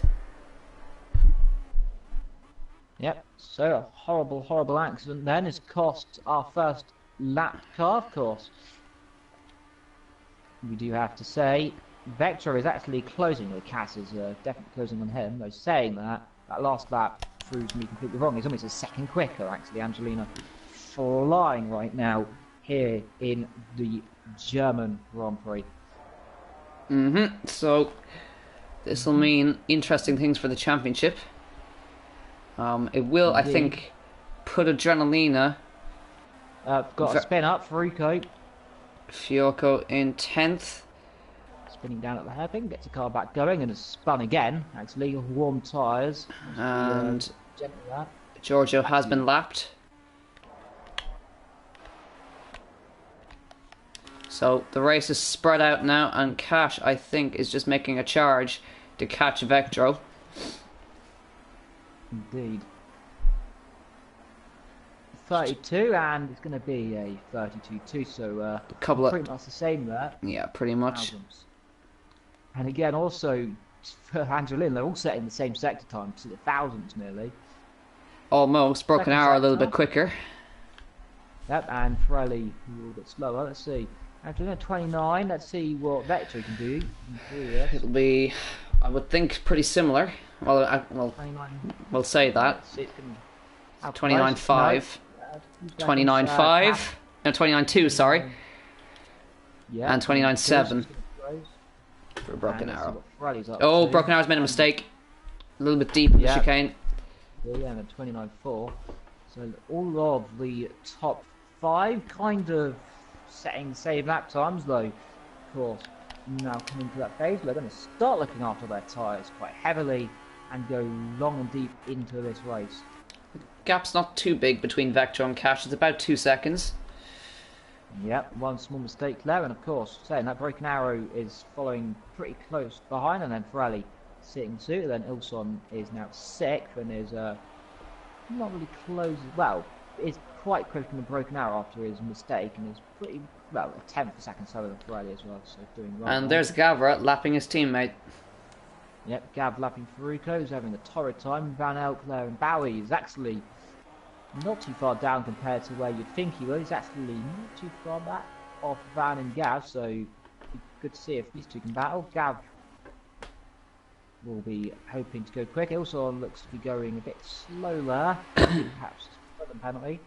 Yep, so a horrible accident then has cost our first lap car, of course. We do have to say, Vector is actually closing, or Cass is definitely closing on him, though saying that last lap proves me completely wrong. He's almost a second quicker, actually. Angelina flying right now here in the German Grand Prix. So, this will mean interesting things for the championship. It will, I think, put Adrenalina... got a spin up for Rico. Fiocco in 10th. Spinning down at the hairpin, gets the car back going and has spun again. Actually, warm tyres. And Giorgio has been lapped. So the race is spread out now, and Cash, I think, is just making a charge to catch Vectro. Indeed. 32, and it's going to be a 32-2, so pretty much the same there. Yeah, pretty much. And again, also, for Angelina, they're all set in the same sector time, to the thousands nearly. Almost. Broken Arrow a little bit quicker. Yep, and Pirelli a little bit slower. Let's see. After 29, let's see what Vector can do. Yes. It'll be, I would think, pretty similar. Well, 29. we'll say that. 29.5. 29.5. No, 29.2, sorry. Yeah. And 29.7 for a broken arrow. Oh, broken arrow's made a mistake. A little bit deep in the chicane. Yeah, and 29.4. So all of the top 5 kind of setting save lap times, though, of course, now coming to that phase, they're going to start looking after their tyres quite heavily and go long and deep into this race. Gap's not too big between Vector and Cash. It's about 2 seconds. Yep, one small mistake there, and of course, saying that broken arrow is following pretty close behind, and then Pirelli sitting suit, and then Ilson is now 6th and is not really close. Well, is quite quick in the broken arrow after his mistake, and is pretty well a 10th of a second slower than Pirelli as well. So doing right. And there's Gavra lapping his teammate. Yep, Gav lapping Faruko, who's having a torrid time. Van Elk there, and Bowie is actually not too far down compared to where you'd think he was. He's actually not too far back off Van and Gav, so it'd be good to see if these two can battle. Gav will be hoping to go quick. It also looks to be going a bit slower, perhaps a penalty.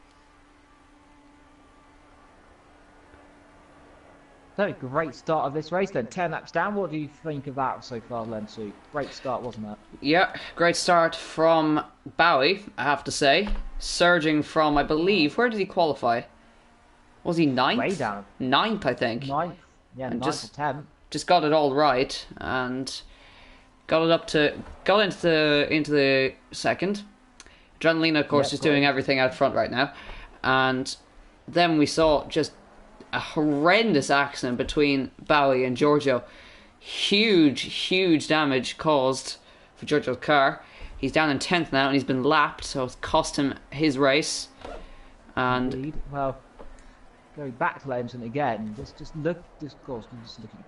So, great start of this race then. 10 laps down. What do you think of that so far, Lensu? Great start, wasn't it? Yeah, great start from Bowie, I have to say. Surging from, I believe, where did he qualify? Was he 9th? Way down. 9th, I think. 9th. Yeah, and 9th or 10th. Just got it all right and got into the second. Adrenalina, of course, is doing everything out front right now. And then we saw just a horrendous accident between Bowie and Giorgio. Huge damage caused for Giorgio's car. He's down in 10th now and he's been lapped, so it's cost him his race. And indeed. Well, going back to Lenson again, just looking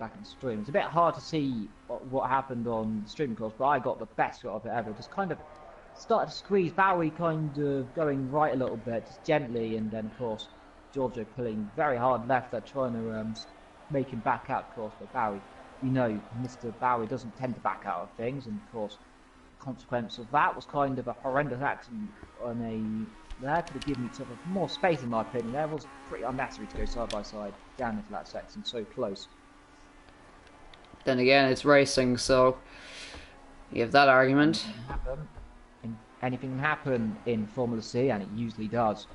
back in the stream, it's a bit hard to see what happened on the stream, of course, but I got the best shot of it ever. Just kind of started to squeeze Bowie, kind of going right a little bit, just gently, and then of course Giorgio pulling very hard left there, trying to make him back out, of course. But Bowie, you know, Mr. Bowie doesn't tend to back out of things, and of course, the consequence of that was kind of a horrendous accident on a. That could have given each other more space, in my opinion. That was pretty unnecessary to go side by side down into that section, so close. Then again, it's racing, so you have that argument. Anything can happen in Formula C, and it usually does.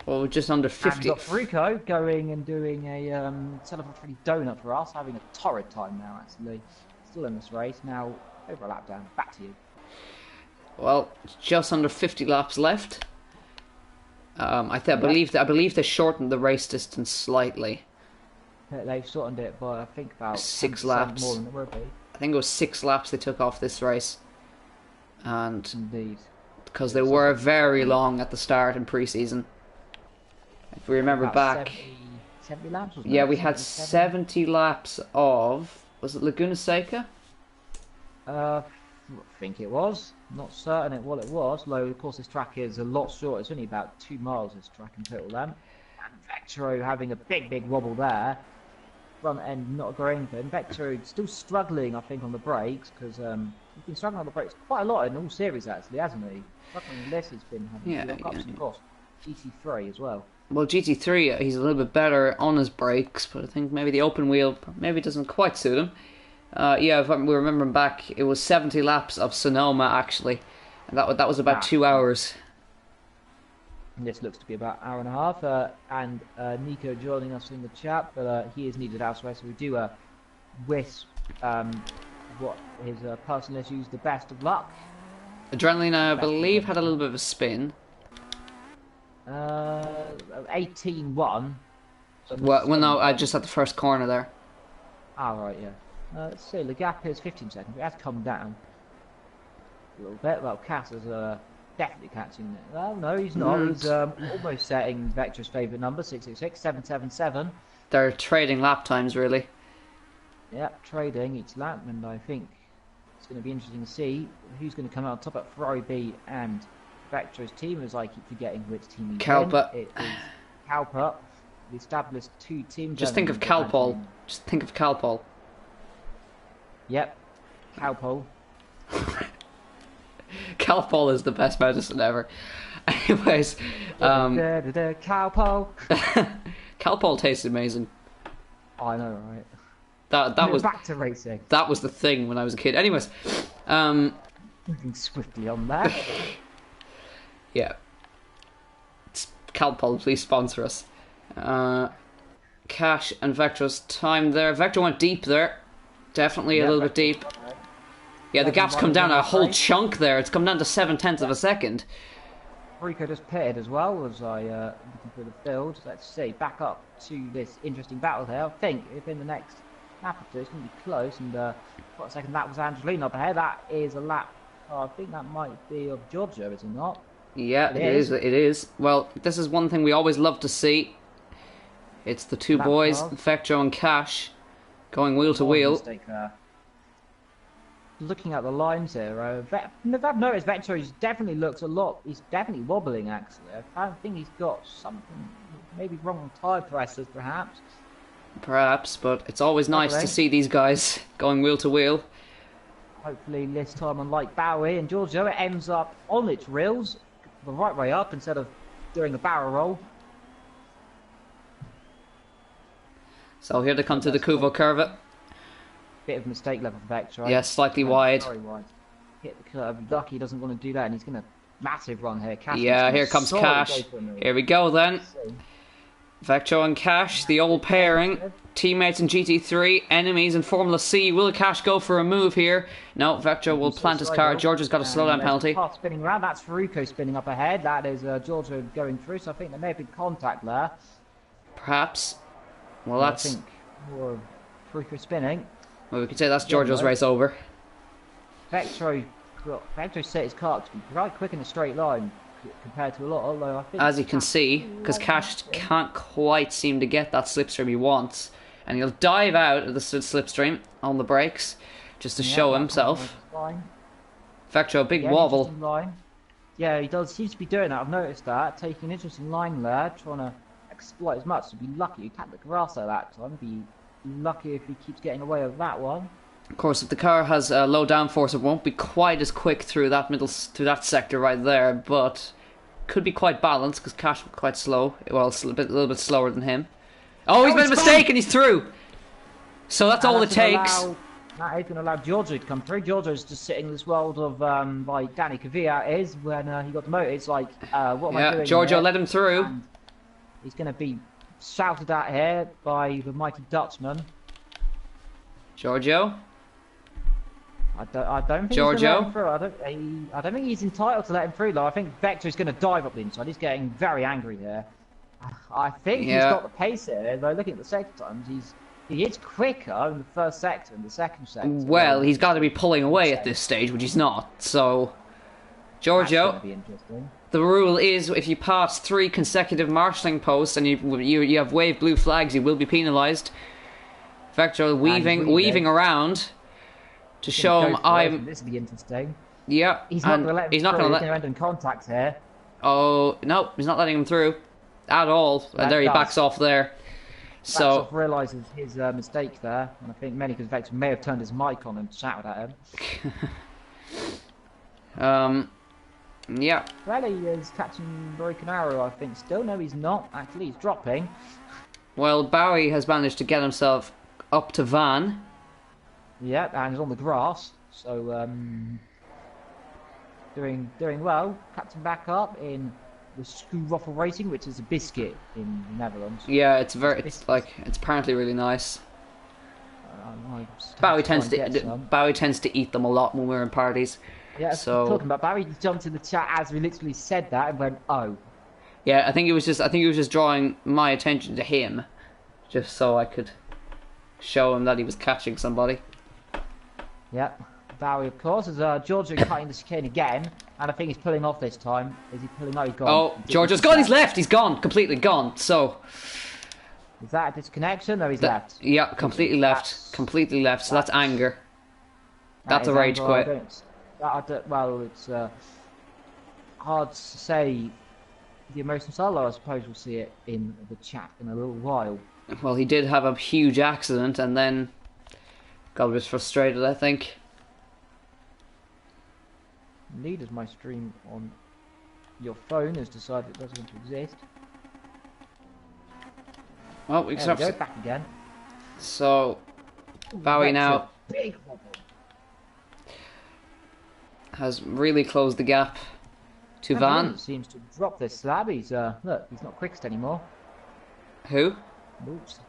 Well, just under 50. And we've got Faruko going and doing a celebratory donut for us, having a torrid time now, actually. Still in this race. Now, over a lap down. Back to you. Well, just under 50 laps left. I believe they shortened the race distance slightly. They've shortened it by, I think, about 6 laps. More than it would be. I think it was 6 laps they took off this race. And indeed. Because they were very long at the start in pre-season. If we remember back... 70 laps, wasn't it? Yeah, we had 70 laps of... Was it Laguna Seca? I think it was. Not certain what it was. Though, of course, this track is a lot shorter. It's only about 2 miles, this track in total then. And Vectro having a big wobble there. Front end not going for him. Vectro still struggling, I think, on the brakes, because he's been struggling on the brakes quite a lot in all series, actually, hasn't he? Struggling less, he's been having ups and of course, GT3 as well. Well, GT3, he's a little bit better on his brakes, but I think maybe the open wheel maybe doesn't quite suit him. Yeah, if we remember back, it was 70 laps of Sonoma, actually. And that was about 2 hours. This looks to be about an hour and a half. And Nico joining us in the chat, but he is needed elsewhere, so we do wish what his personal issues the best of luck. Adrenaline, I believe, had a little bit of a spin. 18-1. Well, no, just at the first corner there. Right, yeah. Let's see, the gap is 15 seconds. It has come down a little bit. Well, Cass is definitely catching it. Well, no, he's not. He's almost setting Vector's favourite number, 666, 777. They're trading lap times, really. Yep, trading each lap, and I think it's going to be interesting to see who's going to come out on top at Ferrari B and Vector's team, as I keep forgetting which team he's in. Kalpa. It is Calper, the established two-team. Just think of Calpol. Just think of Calpol. Yep, Calpol. Calpol is the best medicine ever. Anyways, Calpol. Calpol tastes amazing. I know, right? That was back to racing. That was the thing when I was a kid. Anyways, moving swiftly on that. Yeah. Calpol, please sponsor us. Cash and Vector's time there. Vector went deep there. Definitely a little bit deep. Yeah, the gap's come down a whole chunk there. It's come down to 7/10 of a second. Rico just pitted as well as I looking through the field. Let's see, back up to this interesting battle here. I think if in the next lap or two it's going to be close. And for a second, that was Angelina up ahead. That is a lap. I think that might be of Giorgio, is it not? Yeah, it is. It is. Well, this is one thing we always love to see. It's the two boys, Vector and Cash, going wheel to wheel. Looking at the lines here, I've noticed Vector definitely looks a lot. He's definitely wobbling actually. I think he's got something maybe wrong on tyre pressures, perhaps. Perhaps, but it's always nice to see these guys going wheel to wheel. Hopefully this time, unlike Bowie and Giorgio, it ends up on its rails the right way up instead of doing a barrel roll. So here they come to the Kuvo curve. Bit of mistake level for Vector. Right? Yeah, slightly wide. Very wide. Hit the curve. Lucky he doesn't want to do that, and he's going to massive run here. Cash here comes Cash. Here we go then. Vector and Cash, the old pairing. Teammates in GT3, enemies in Formula C. Will Cash go for a move here? No, Vector will plant his car. Georgia's got a slowdown penalty. Car spinning around. That's Faruko spinning up ahead. That is Giorgio going through, so I think there may have been contact there. Perhaps. Well, that's... I think more Faruko spinning. Well, we could say that's Giorgio's race over. Vector set his car to be right quick in a straight line compared to a lot, although I think... As you can see, because Cash can't quite seem to get that slipstream he wants. And he'll dive out of the slipstream on the brakes just to show himself. Vector, a big wobble. Yeah, he does seem to be doing that. I've noticed that. Taking an interesting line there, trying to exploit as much. To be lucky, he tapped the grass there that time. Be lucky if he keeps getting away with that one. Of course, if the car has a low downforce, it won't be quite as quick through that sector right there, but could be quite balanced because Cash was quite slow. Well, a little bit slower than him. Oh, he's made a mistake and he's through. So that's all it takes. That is going to allow Giorgio to come through. Giorgio's just sitting in this world of like Danny Cavilla is when he got demoted. It's like, what am I doing? Giorgio here? let him through. And he's going to be shouted at here by the mighty Dutchman. Giorgio. I don't think Giorgio. He's let him through. I don't think he's entitled to let him through though. I think Vector is going to dive up the inside. He's getting very angry here. I think he's got the pace here, though. Looking at the sector times, he is quicker in the first sector and the second sector. Well, he's got to be pulling away at this stage, which he's not. So, Giorgio, the rule is if you pass 3 consecutive marshalling posts and you have waved blue flags, you will be penalised. Vector weaving around to show him I'm. This will be interesting. Yeah, he's not going to let him. He's not going to end in contact here. Oh no, he's not letting him through at all. And there he backs off there. So realises his mistake there, and I think many because Vector may have turned his mic on and shouted at him. Yeah. Rally is catching broken arrow, I think. Still, no, he's not. Actually, he's dropping. Well, Bowie has managed to get himself up to Van. Yeah, and he's on the grass, so doing well. Catching back up in the Screwroffel Racing, which is a biscuit in the Netherlands. Yeah, it's apparently really nice. Bowie tends to eat them a lot when we're in parties. Yeah, so talking about Barry jumped in the chat as we literally said that and went, "Oh." Yeah, I think he was just drawing my attention to him, just so I could show him that he was catching somebody. Yep, Bowie, of course, is Giorgio cutting the chicane again, and I think he's pulling off this time. Is he pulling? No, he's gone. Oh, Giorgio's gone. He's left. He's gone. Completely gone. So. Is that a disconnection? No, he's left. Yeah, completely left. Completely left. So that's anger. That's a rage quit. Well, it's hard to say the emotional solo. I suppose we'll see it in the chat in a little while. Well, he did have a huge accident and then got a bit frustrated, I think. Indeed, as my stream on your phone has decided it doesn't want to exist. Well, we There we go, back again. So, Bowie now Big wobble. has really closed the gap to Van. Seems to drop this slab. He's look, he's not quickest anymore. Who? Oops.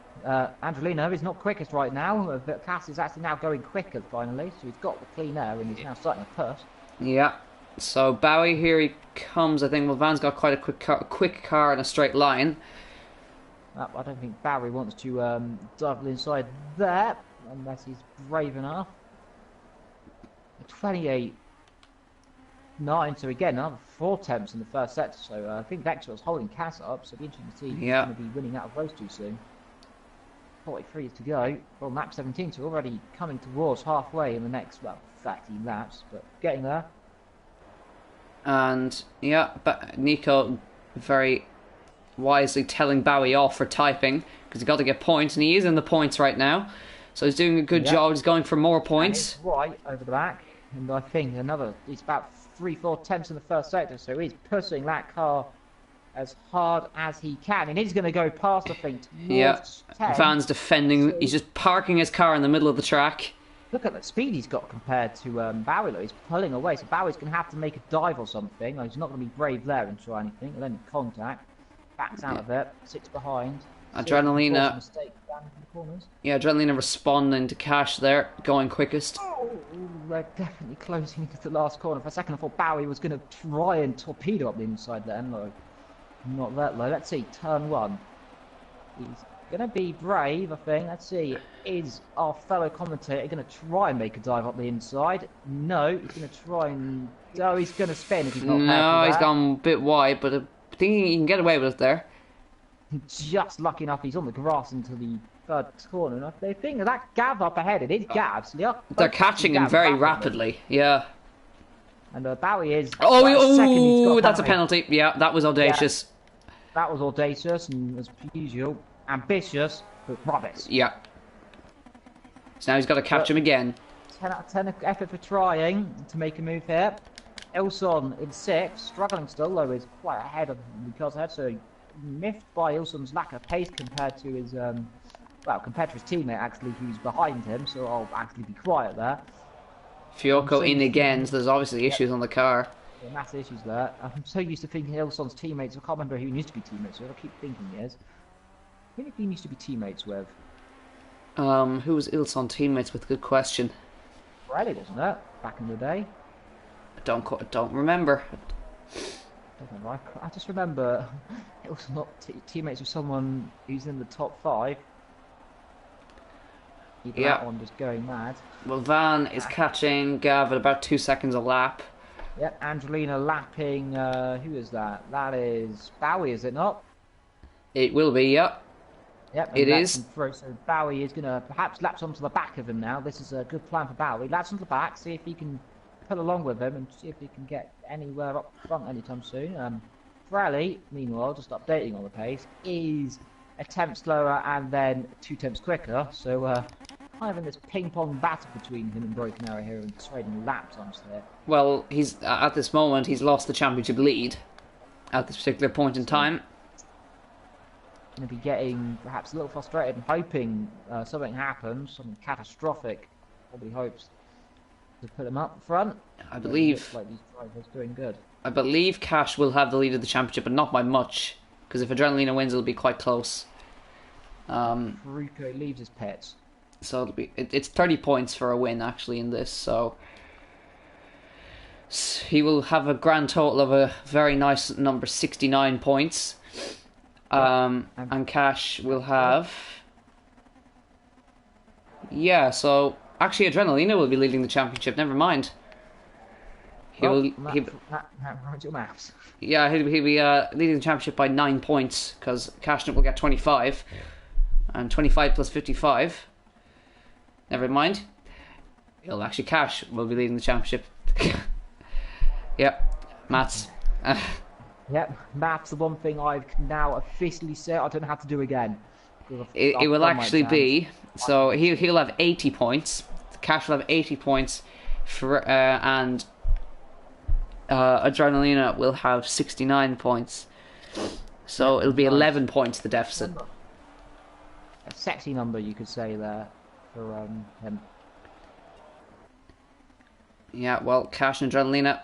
Angelino is not quickest right now, but Cass is actually now going quicker finally, so he's got the clean air and he's now starting to push. Yeah. So Bowie, here he comes. I think. Well, Van's got quite a quick car in a straight line. I don't think Bowie wants to double inside there unless he's brave enough. 28-9, so again another 4 attempts in the first set. So I think Vector's holding Cass up. So it'll be interesting to see who's going to be winning out of those two soon. 43 to go. Well, lap 17, so already coming towards halfway in the next, well, 13 laps, but getting there. And yeah, but Nico very wisely telling Bowie off for typing because he's got to get points, and he is in the points right now. So he's doing a good job. He's going for more points. And right over the back, and I think he's about 3-4 tenths in the first sector, so he's pushing that car as hard as he can, and he's going to go past, I think, towards 10. Van's defending. So he's just parking his car in the middle of the track. Look at the speed he's got compared to Bowie. He's pulling away, so Bowie's going to have to make a dive or something. He's not going to be brave there and try anything. He'll only contact. Backs out of it. 6 behind. Adrenalina. Yeah, Adrenalina responding to Cash there, going quickest. Oh, they're definitely closing into the last corner. For a second I thought Bowie was going to try and torpedo up the inside there. No, not that low. Let's see, turn 1. He's going to be brave, I think. Let's see, is our fellow commentator going to try and make a dive up the inside? No, he's going to try and... Oh, he's going to spin if he's not careful. No, he's gone a bit wide, but I think he can get away with it there. Just lucky enough he's on the grass into the third corner. And they think that Gav up ahead, it is Gav's. They're catching him very rapidly, yeah. And Bowie is... Oh, that's a penalty. Yeah, that was audacious. Yeah, that was audacious and, as usual, ambitious, but rubbish. Yeah. So now he's got to catch him again. 10 out of 10 effort for trying to make a move here. Ilson in 6th, struggling still, though is quite ahead of because ahead, so miffed by Ilson's lack of pace compared to his compared to his teammate actually, who's behind him. So I'll actually be quiet there. Fiocco in again, so there's obviously issues on the car. Yeah, massive issues there. I'm so used to thinking Ilson's teammates. I can't remember who he used to be teammates with. I keep thinking he is. Who did he used to be teammates with? Who was Ilson teammates with? Good question. Riley, wasn't it? Back in the day. I don't remember. I just remember it was not teammates with someone who's in the top 5. Yeah. That one just going mad. Well, Van is catching Gav at about 2 seconds a lap. Yep, Angelina lapping. Who is that? That is Bowie, is it not? It will be, yeah. Yep, it is. So Bowie is going to perhaps lapse onto the back of him now. This is a good plan for Bowie. Lapse onto the back, see if he can pull along with him and see if he can get anywhere up front anytime soon. Rally, meanwhile, just updating on the pace, is a tenth slower and then 2 tenths quicker. So kind of in this ping-pong battle between him and Broken Arrow here and trading lap times there. Well, he's at this moment he's lost the championship lead at this particular point in time. Going to be getting perhaps a little frustrated and hoping something happens, something catastrophic. Probably hopes to put him up front. I believe. Like these drivers doing good. I believe Cash will have the lead of the championship, but not by much, because if Adrenalina wins, it'll be quite close. Ruko leaves his pets. So it'll be it's 30 points for a win actually in this. So he will have a grand total of a very nice number, 69 points. And Cash will have... Yeah, so... Actually, Adrenalina will be leading the championship, never mind. He'll be leading the championship by 9 points, because Cash will get 25. And 25 plus 55. Never mind. Cash will be leading the championship. Yep, maths. Yep, that's the one thing I can now officially say I don't have to do again. It will actually be, so he'll have 80 points. Cash will have 80 points, and Adrenalina will have 69 points. So it'll be 11 points the deficit. A sexy number, you could say there for him. Yeah, well, Cash and Adrenalina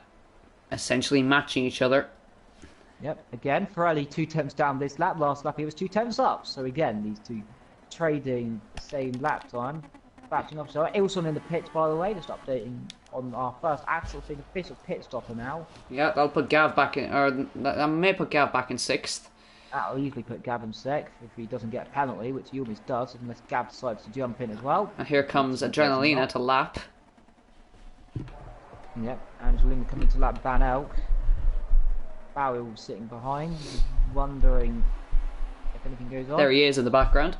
essentially matching each other. Yep, again, Pirelli 2 tenths down this lap. Last lap he was 2 tenths up. So again, these two trading the same lap time. Batching up. So Ilson in the pits, by the way, just updating on our first actual official pit stopper now. Yeah, I'll put Gav back in, or I may put Gav back in 6th. That'll usually put Gav in 6th if he doesn't get a penalty, which he always does, unless Gav decides to jump in as well. And here comes Adrenalina to lap. Yep, Angelina coming to lap Van Elk. Bowie was sitting behind, wondering if anything goes on. There he is in the background.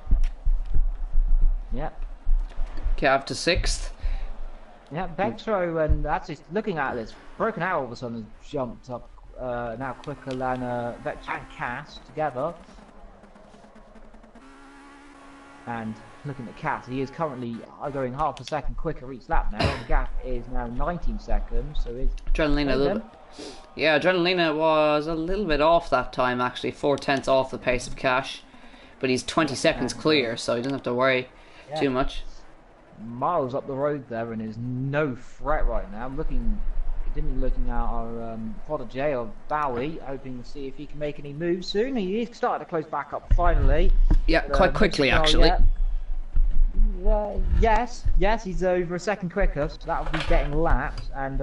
Yep. Gav to 6th. Yeah, Vectro, and that's just looking at this. Broken Arrow all of a sudden has jumped up now quicker than Vectro and Cass together. And looking at Cass, he is currently going half a second quicker each lap now. The gap is now 19 seconds, so is Adrenalina a little bit. Yeah, Adrenalina was a little bit off that time actually, 4 tenths off the pace of Cash. But he's 20 seconds clear, so he doesn't have to worry too much. Miles up the road there and is no threat right now. Looking at our prodigy of Bowie, hoping to see if he can make any moves soon. He is starting to close back up finally. Yeah, quite quickly actually. Yes, he's over a second quicker, so that will be getting lapped. And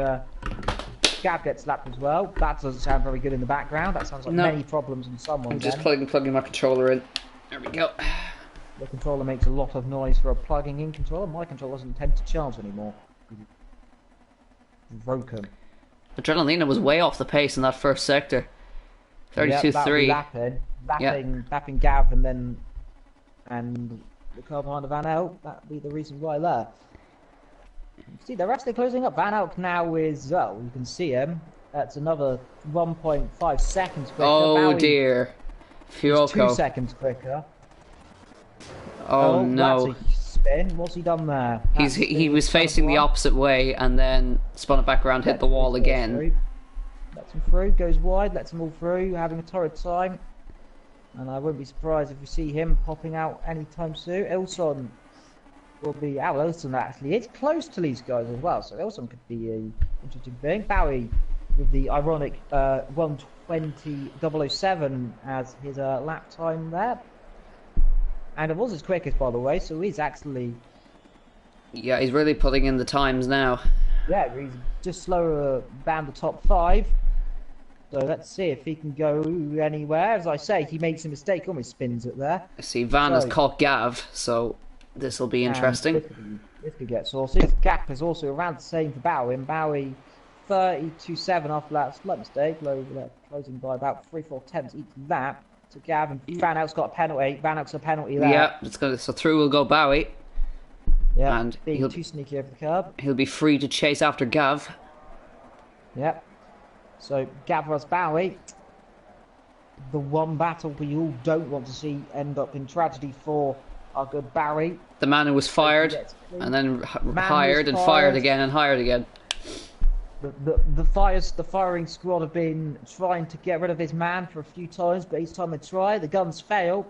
Gav gets lapped as well. That doesn't sound very good in the background. That sounds like many problems in someone. I'm just plugging my controller in. There we go. The controller makes a lot of noise for a plugging in controller. My controller doesn't tend to charge anymore. Broken. Adrenalina was way off the pace in that first sector. 32.3. Lapping Gav and the car behind the Van Elk. That'd be the reason why there. See, they're actually closing up. Van Elk now is, well, you can see him. That's another 1.5 seconds quicker. Oh Bowie dear. Fiocco. 2 seconds quicker. Oh no. That's a spin. What's he done there? He was facing the opposite way and then spun it back around, hit the wall again. Lets him through, goes wide, lets them all through, having a torrid time. And I wouldn't be surprised if we see him popping out anytime soon. Ilson will be out. Ilson actually is close to these guys as well, so Ilson could be an interesting thing. Bowie with the ironic 1:20.007 as his lap time there. And it was his quickest, by the way, so he's actually... Yeah, he's really putting in the times now. Yeah, he's just slower than the top 5. So let's see if he can go anywhere. As I say, he makes a mistake, almost spins it there. I see Van has caught Gav, so this will be interesting. This could get saucy. The gap is also around the same for Bowie. And Bowie 32.7 after that slight mistake, closing by about 3-4 tenths each lap. To Gav, and Van Elk's got a penalty. Van Elk's a penalty there. Yeah, so through will go Bowie. Yeah, and being too sneaky over the curb. He'll be free to chase after Gav. Yep. So Gavra's Bowie. The one battle we all don't want to see end up in tragedy for our good Bowie. The man who was fired and then hired and fired again and hired again. The firing squad have been trying to get rid of this man for a few times, but each time they try, the guns fail.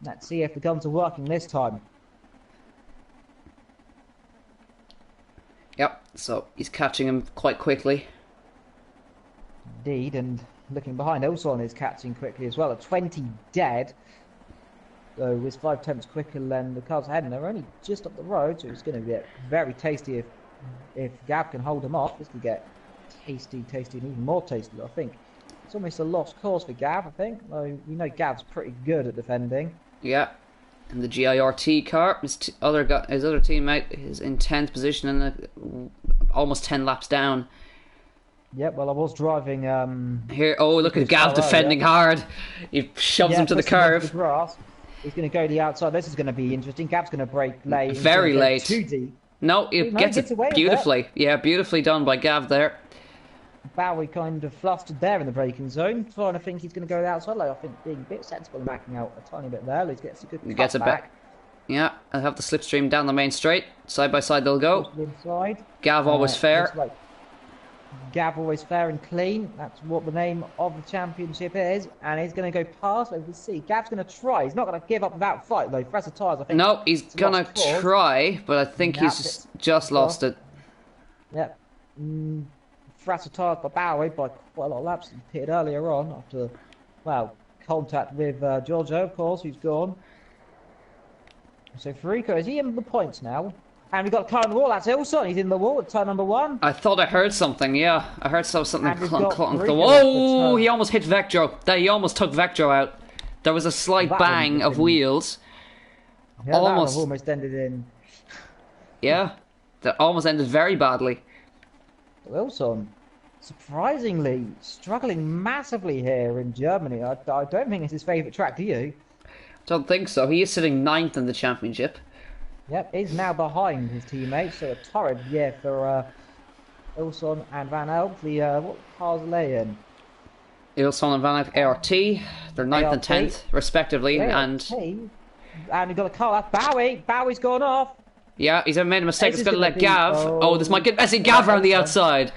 Let's see if the guns are working this time. Yep, so he's catching him quite quickly. Indeed, and looking behind, Elson is catching quickly as well. A 20 dead. So it's 5 tenths quicker than the cars ahead, and they're only just up the road, so it's going to get very tasty if Gav can hold them off. This could get tasty and even more tasty, I think. It's almost a lost cause for Gav, I think. Though we know Gav's pretty good at defending. Yeah. In the GIRT car, his other teammate is in 10th position and almost 10 laps down. Yep, well I was driving... Here, oh look at Gav defending hard. He shoves him to the curve. He's going to go to the outside. This is going to be interesting. Gav's going to break late. Very late. Too deep. No, it gets it beautifully. Yeah, beautifully done by Gav there. Bowie kind of flustered there in the braking zone, trying to think he's going to go outside. Like, I think being a bit sensible and backing out a tiny bit there. He gets a good cut Gets a back. Yeah, I'll have the slipstream down the main straight. Side by side they'll go. Inside. Gav always fair. Like Gav always fair and clean. That's what the name of the championship is. And he's going to go past. We'll see. Gav's going to try. He's not going to give up without fight, though. Press the tyres, I think. No, he's going to try, but I think he's just lost it. Yep. Fratter tyres by Bowie by quite a lot of laps. He pitted earlier on after, well, contact with Giorgio, of course, who's gone. So Furico, is he in the points now? And we've got a car on the wall. That's Ilson. He's in the wall at turn number 1. I thought I heard something, yeah. I heard something clunk the wall. Oh, he almost hit Vectro. He almost took Vectro out. There was a slight bang of wheels. Yeah, almost ended in... Yeah, that almost ended very badly. Wilson, surprisingly, struggling massively here in Germany. I don't think it's his favourite track, do you? Don't think so. He is sitting 9th in the championship. Yep, he's now behind his teammates, so a torrid year for Ilson and Van Elk. What cars are they in? Ilson and Van Elk ART. They're 9th and 10th, respectively. And we've got a car. That's Bowie. Bowie's gone off. Yeah, he's made a mistake. He's going to let Gav. Oh, this might get... I see Gav around the outside.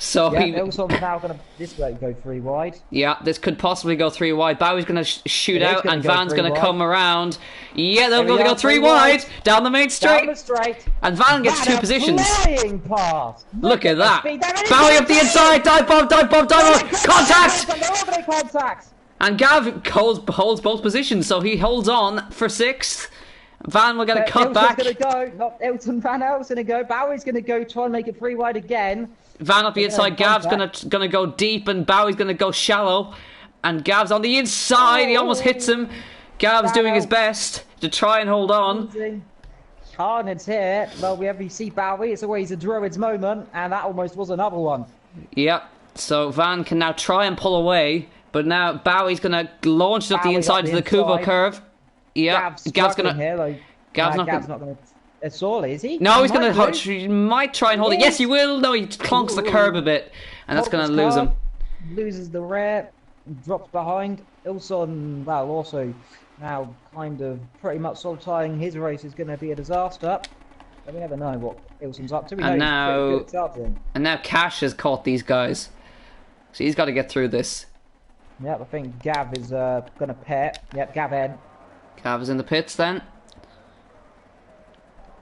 So yeah, Ilson's now going to this way go 3 wide. Yeah, this could possibly go 3 wide. Bowie's going to shoot out, and Van's going to come around. Yeah, they're going to go 3 wide down the main straight. Down the straight. And Van gets 2 positions. Flying past. Look at that. Bowie up the inside. Dive bomb. Contact. And Gav holds both positions, so he holds on for 6th. Van will get a cut back. Going to go. Not Ilson. Van Elk's going to go. Bowie's going to go try and make it 3 wide again. Van up the inside, Gav's gonna go deep, and Bowie's gonna go shallow, and Gav's on the inside. He almost hits him. Gav's doing his best to try and hold on. Carnage here. Well, we see Bowie. It's always a Druid's moment, and that almost was another one. Yep. So Van can now try and pull away, but now Bowie's gonna launch it up the inside to the Kubo curve. Yeah, Gav's gonna. Gav's not gonna. It's all, is he? No, he's going to... He might try and hold it. Yes, he will. No, he clunks the curb a bit. And that's going to lose him. Loses the rear. Drops behind. Ilson, well, also now kind of pretty much solidifying his race is going to be a disaster. But we never know what Ilson's up to. We know and now Cash has caught these guys. So he's got to get through this. Yep, I think Gav is going to pit. Yep, Gav in. Gav is in the pits then.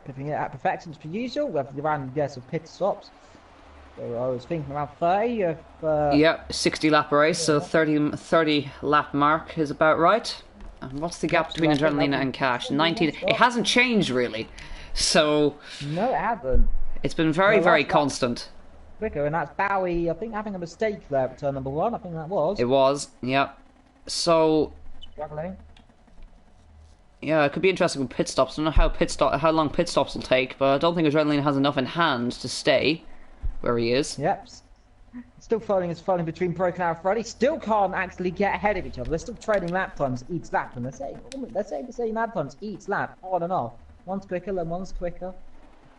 Putting it at perfection as per usual. We have around some pit stops. So I was thinking around 30. Yeah, 60 lap race, so 30 lap mark is about right. And what's the gap between Adrenalina and Cash? 19. It hasn't changed really. So no, it hasn't. It's been very constant. Quicker, and that's Bowie. I think having a mistake there at turn number 1. I think that was. It was. Yeah. So. Struggling. Yeah, it could be interesting with pit stops. I don't know how long pit stops will take, but I don't think Adrenaline has enough in hand to stay where he is. Yep. Still falling between Broken Arrow and Freddy. Still can't actually get ahead of each other. They're still trading lap times each lap, and they're saying the same lap times each lap, on and off. One's quicker, then one's quicker.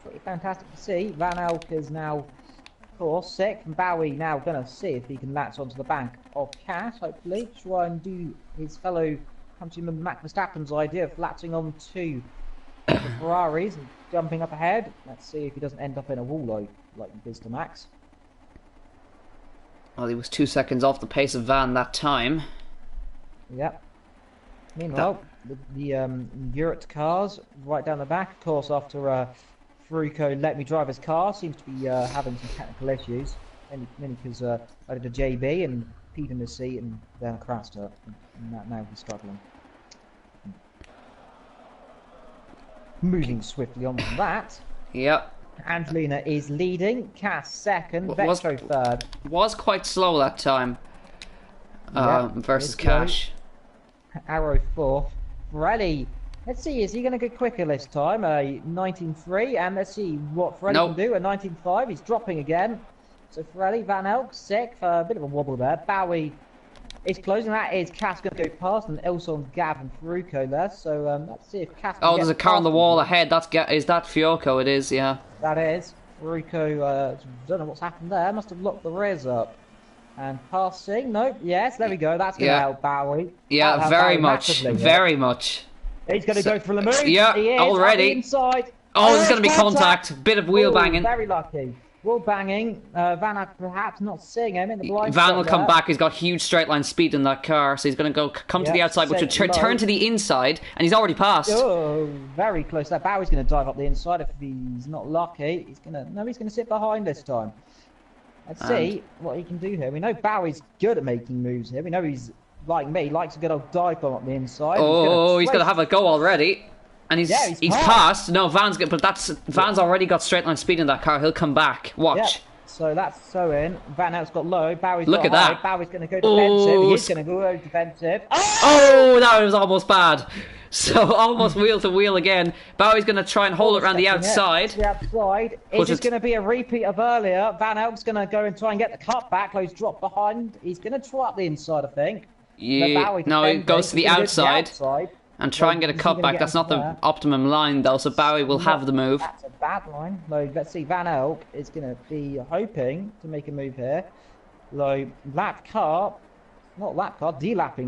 Pretty fantastic to see. Van Elk is now, of course, sick, and Bowie now going to see if he can latch onto the back of Cash, hopefully. Try and do his fellow countryman Max Verstappen's idea of latching on to the Ferraris and jumping up ahead. Let's see if he doesn't end up in a wall like he did to Max. Well, he was 2 seconds off the pace of Van that time. Yep. Meanwhile, the Uric cars right down the back, of course, after Furuko let me drive his car, seems to be having some technical issues. Mainly because I did a JB and peed in the seat and then I crashed her. And now he's struggling. Moving swiftly on from that. Yep. Angelina is leading. Cass second. Vectro third. Was quite slow that time. Versus Cash. Arrow fourth. Pirelli. Let's see, is he going to go quicker this time? 19.3, and let's see what Pirelli can do. A 19.5, he's dropping again. So Pirelli, Van Elk, sick for a bit of a wobble there. Bowie is closing. That is Cass going to go past, and Ilson, Gav, and Furuko there. So let's see if Cass. Oh, there's a car on the wall ahead. Is that Fiocco? It is, yeah. That is. Ruko, don't know what's happened there. Must have locked the rears up. And passing, nope, yes, there we go. That's going to help Bowie. Yeah, help very Bowie much, massively, very much. He's going to go for the move. Yeah, he is, already. Inside. Oh, there's going to be contact. Bit of wheel banging. Very lucky. Wheel banging. Van Eyck perhaps not seeing him in the blind. Van will come back. He's got huge straight line speed in that car, so he's going to come to the outside, which would turn to the inside, and he's already passed. Oh, very close. That Bowie's going to dive up the inside if he's not lucky. He's going to sit behind this time. Let's see what he can do here. We know Bowie's good at making moves here. We know he's, like me, likes a good old dive bomb up the inside. Oh, he's going to have a go already. And he's passed. No, Van's good, but Van's already got straight line speed in that car. He'll come back. Watch. Yeah. So that's in. Van Eyck's got low. Bowie's Look got at high. that. Bowie's going to go defensive. He's going to go defensive. Oh, that was almost bad. So almost wheel to wheel again. Bowie's going to try and hold it around the outside. The outside. Is this going to be a repeat of earlier? Van Eyck's going to go and try and get the cut back. He's dropped behind. He's going to try up the inside, I think. Yeah. No, he goes to the outside. And try and get a cut back. That's not the optimum line, though, so Bowie will have the move. That's a bad line. Let's see, Van Eyck is going to be hoping to make a move here. De-lapping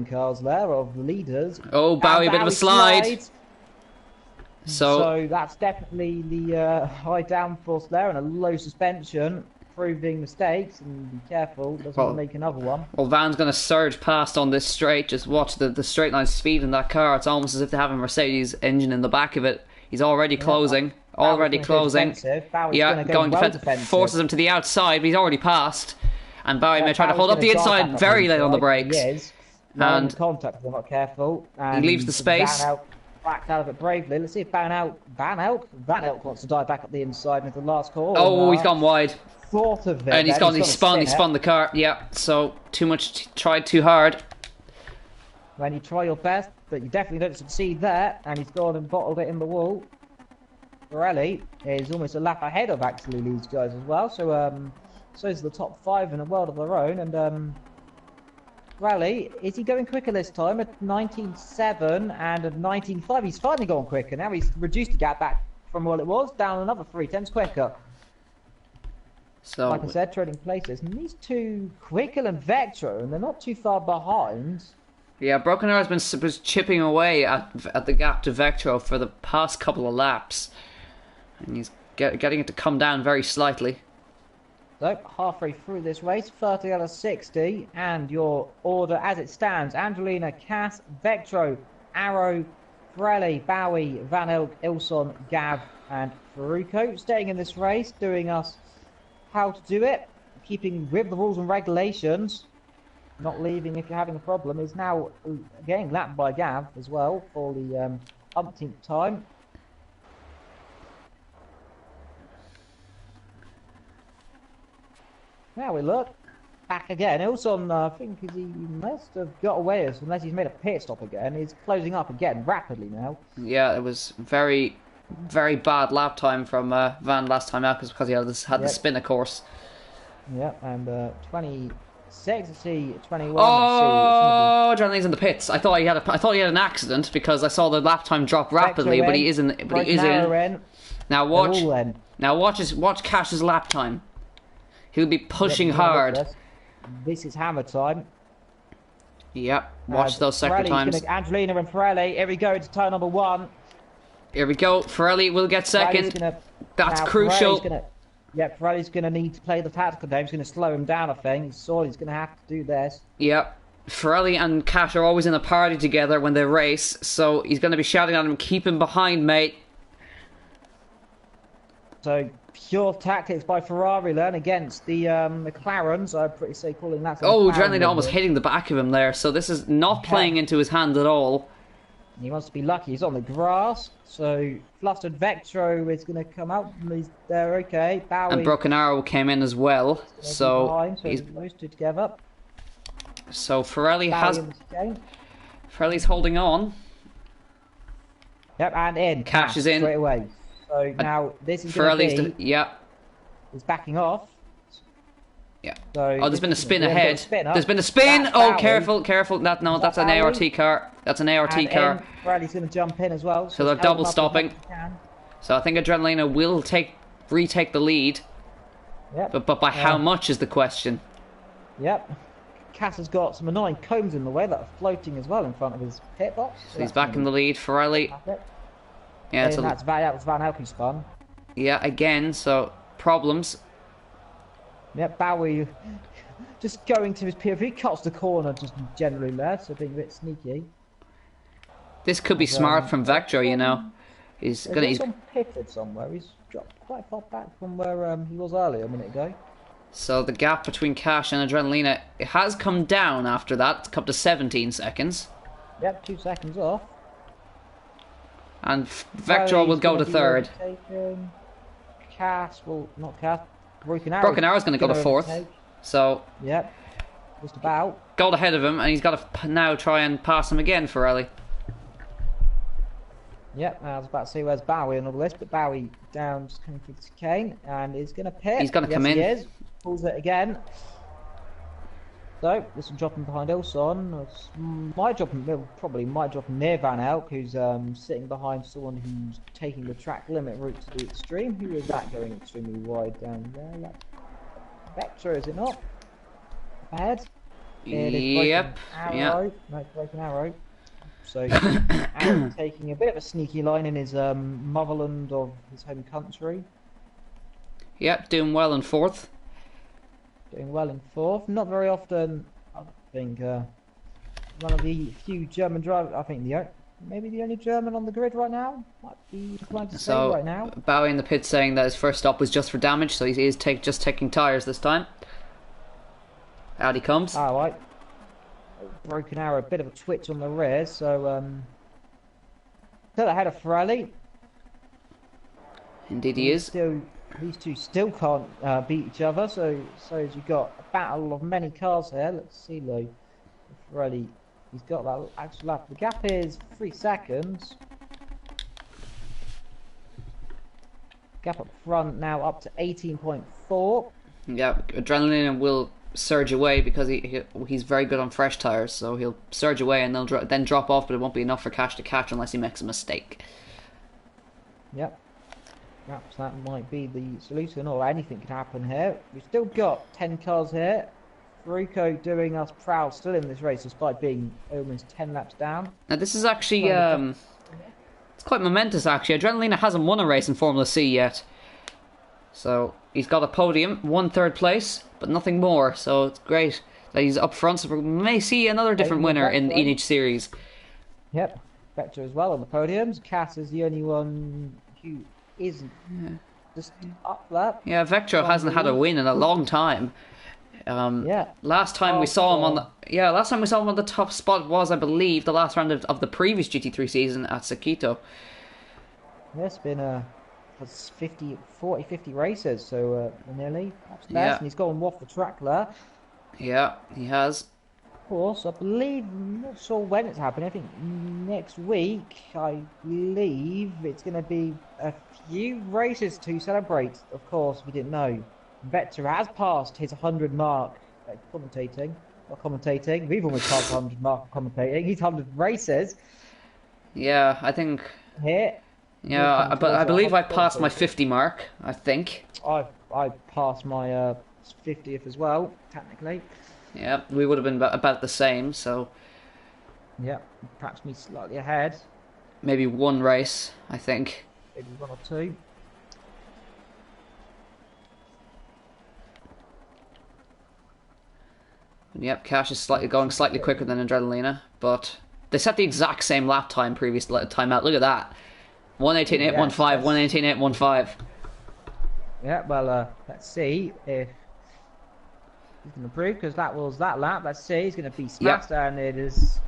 cars there of the leaders. Oh, Bowie, a bit of a slide. So that's definitely the high downforce there and a low suspension. Proving mistakes, and be careful, doesn't make another one. Well, Van's going to surge past on this straight. Just watch the straight line speed in that car. It's almost as if they have a Mercedes engine in the back of it. He's already closing. Already closing. Going defensive. Forces him to the outside, but he's already passed. And Bowie may try to hold up the inside very late on the brakes. And contact if they're not careful. And he leaves the space. Backed out of it bravely. Let's see if Van Eyck wants to dive back up the inside into the last call. Oh, he's gone wide. Thought of it. And he spun the car. Yeah, so too much, tried too hard. When you try your best, but you definitely don't succeed there, and he's gone and bottled it in the wall. Pirelli is almost a lap ahead of actually these guys as well, so is the top 5 in a world of their own, and Pirelli, is he going quicker this time at 19.7 and at 19.5? He's finally gone quicker. Now he's reduced the gap back from what it was, down another 3/10 quicker. So, like I said, trading places. And these two, quicker than Vectro, and they're not too far behind. Yeah, Broken Arrow has been chipping away at the gap to Vectro for the past couple of laps. And he's getting it to come down very slightly. So, halfway through this race, 30 out of 60. And your order as it stands. Angelina, Cass, Vectro, Arrow, Pirelli, Bowie, Van Eyck, Ilson, Gav, and Faruko. Staying in this race, doing us how to do it, keeping with the rules and regulations, not leaving if you're having a problem, is now getting lapped by Gav as well for the umpteenth time. Now we look back again. Ilson, I think he must have got away with, unless he's made a pit stop again. He's closing up again rapidly now. Yeah, it was very bad lap time from Van last time out because he had the spin, of course. Yep, and 26, let's see, 21. Oh, Adrenaline's in the pits. I thought he had an accident because I saw the lap time drop rapidly, but he is in. Now watch Cash's lap time. He'll be pushing hard. This is hammer time. Yep, watch those second times. Angelina and Pirelli, here we go, it's turn number 1. Here we go. Pirelli will get second. That's crucial. Pirelli's going to need to play the tactical game. He's going to slow him down, I think. He's going to have to do this. Yep. Pirelli and Cash are always in a party together when they race, so he's going to be shouting at him, keep him behind, mate. So, pure tactics by Ferrari then against the McLarens. I'd pretty say calling that. Oh, Adrenaline almost hitting the back of him there, so this is not playing into his hand at all. He wants to be lucky. He's on the grass. So, flustered Vectro is going to come out. He's there, okay. Bowie. And Broken Arrow came in as well. So he's those two together. So, Pirelli's holding on. Yep, and in. Cash is in. Straight away. So, now this is going to be... He's backing off. Yeah. So there's been a spin ahead. There's been a spin. Oh, careful. That's an ART car. That's an ART car. Bradley's going to jump in as well. So they're double stopping. So I think Adrenalina will take retake the lead. Yep. But by how much is the question? Yep. Cass has got some annoying cones in the way that are floating as well in front of his pit box. So he's back in the lead. Pirelli. Yeah, that's Van Elk who spun. Yeah, again, so problems. Yep, Bowie just going to his POV, cuts the corner just generally there, so being a bit sneaky. This could be smart from Vectro, you know. He's pitted somewhere. He's dropped quite far back from where he was earlier a minute ago. So the gap between Cash and Adrenalina, it has come down after that. It's come to 17 seconds. Yep, 2 seconds off. And Vector will go to third. Cass will not Cass. Broken Arrow's going to go to fourth. So yep, just about got ahead of him, and he's got to now try and pass him again for Pirelli. Yep, I was about to say where's Bowie on all this, but Bowie down, just coming through the chicane, and is going to pit. He's going to come in. He is. Pulls it again. So this will drop him behind Ilson. Might drop him, probably might drop him near Van Elk, who's sitting behind someone who's taking the track limit route to the extreme. Who is that going extremely wide down there? Vector, is it not? Ahead. Yep. Arrow. No, Broken Arrow. So Arrow taking a bit of a sneaky line in his motherland of his home country. Yep, doing well in fourth. Doing well in fourth. Not very often, I think, one of the few German drivers, I think maybe the only German on the grid right now. Might be inclined to say right now. Bowie in the pit saying that his first stop was just for damage, so he is just taking tyres this time. Out he comes. Alright. Broken Arrow, a bit of a twitch on the rear, so still ahead of Pirelli. Indeed he is. These two still can't beat each other, so as you've got a battle of many cars here. Let's see though, Pirelli, he's got that actual lap. The gap is 3 seconds. Gap up front now up to 18.4. Yeah, Adrenaline will surge away because he's very good on fresh tyres, so he'll surge away and they'll then drop off, but it won't be enough for Cash to catch unless he makes a mistake. Yep. Perhaps that might be the solution, or anything could happen here. We've still got 10 cars here. Faruko doing us proud still in this race despite being almost 10 laps down. Now this is actually it's quite momentous actually. Adrenalina hasn't won a race in Formula C yet. So he's got a podium, 1 third place, but nothing more. So it's great that he's up front, so we may see another different winner in each series. Yep. Vector as well on the podiums. Cass is the only one who isn't just up there. Yeah, Vector hasn't had a win in a long time. Last time we saw him on the top spot was, I believe, the last round of the previous GT3 season at Sakito. Yeah, it's been 50 races, so nearly upstairs, and he's gone off the track there. Yeah, he has. Of course, I believe, I'm not sure when it's happening. I think next week, I believe it's going to be a few races to celebrate. Of course, we didn't know. Vector has passed his 100 mark commentating. We've almost passed the 100 mark commentating. He's 100 races. Yeah, I think. Here. Yeah, but I believe I passed my 50 mark. I think. I passed my 50th as well, technically. Yeah, we would have been about the same. So. Yeah, perhaps me slightly ahead. Maybe 1 race, I think. Maybe 1 or 2. Yep, Cash is going slightly quicker than Adrenalina, but they set the exact same lap time previous timeout. Look at that. 1:18.815, 1:18.815. Yeah, well, let's see if he's going to improve, because that was that lap. Let's see, he's going to be smashed, and it is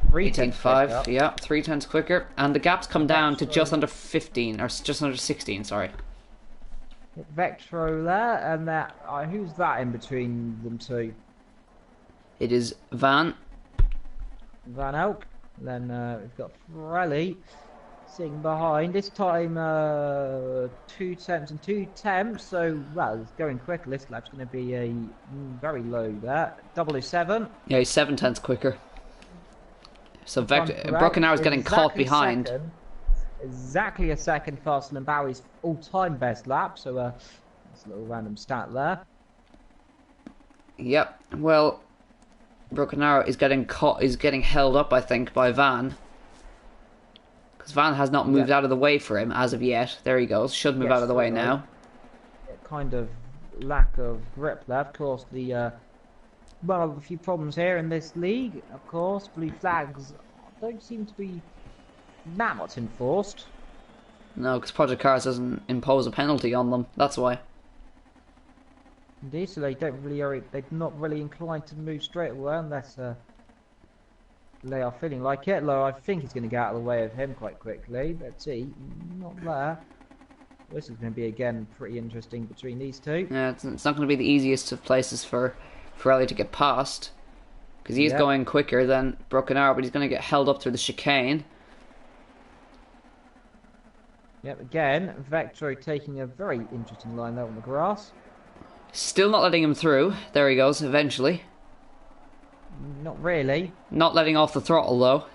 3:10.5. Yeah, 3 tenths quicker, and the gap's come down to just under 15, or just under 16. Sorry. Vectro there, and that who's that in between them two? It is Van Elk. Then we've got Pirelli sitting behind. This time 2 temps and 2 temps. So, well, it's going quick. This lap's going to be a very low there. 007. Yeah, he's 7 tenths quicker. So Broken Arrow's getting caught behind. exactly a second faster than Bowie's all-time best lap. So that's a little random stat there. Yep. Well, Broken Arrow is getting caught. Is getting held up, I think, by Van. Because Van has not moved out of the way for him as of yet. There he goes. Should move out of the way now. Kind of lack of grip there. Of course, one of the few problems here in this league, of course, blue flags don't seem to be that much enforced. No, because Project Cars doesn't impose a penalty on them. That's why. Indeed, so they're not really inclined to move straight away unless they are feeling like it. Though I think he's going to get out of the way of him quite quickly. Let's see, not there. This is going to be again pretty interesting between these two. Yeah, it's not going to be the easiest of places for Elliot to get past, because he's going quicker than Broken Arrow, but he's going to get held up through the chicane. Yep, again, Vectro taking a very interesting line there on the grass. Still not letting him through. There he goes, eventually. Not really. Not letting off the throttle, though.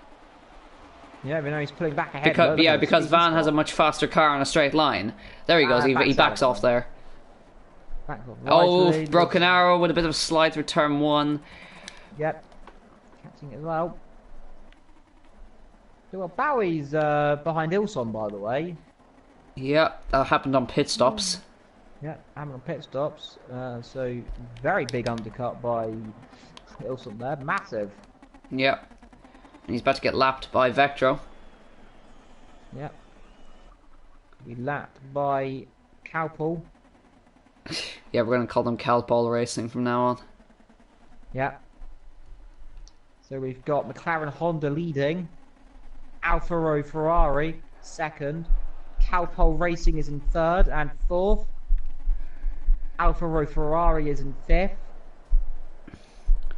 Yeah, but now he's pulling back ahead. Because Van has a much faster car on a straight line. There he goes, he backs off there. Oh, Broken Arrow with a bit of a slide through turn 1. Yep, catching it as well. Well, Bowie's behind Ilson, by the way. Yeah, that happened on pit stops. Yeah, happened on pit stops. So, very big undercut by Ilson there. Massive. Yeah. And he's about to get lapped by Vectro. Yep. Be lapped by Cowpool. Yeah, we're going to call them Calpol Racing from now on. Yeah. So we've got McLaren Honda leading. Alfa Romeo Ferrari second. Calpol Racing is in third and fourth. Alfa Romeo Ferrari is in fifth.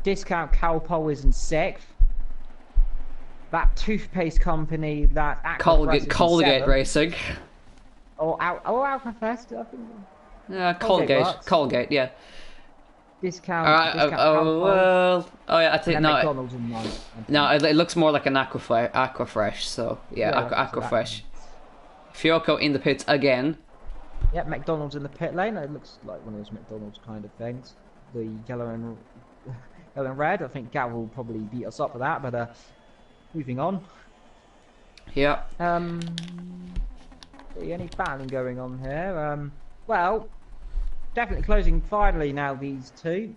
Discount Calpol is in sixth. That toothpaste company, that Colgate Racing. Alpha Fest, I think. Yeah, Colgate, yeah. Discount. Well, yeah, I think no. McDonald's in line. No, it looks more like an Aquafresh. So yeah, Aquafresh. Fiocco in the pits again. Yeah, McDonald's in the pit lane. It looks like one of those McDonald's kind of things. The yellow and red. I think Gav will probably beat us up for that, but moving on. Yeah. Any battling going on here? Well, definitely closing finally now, these two.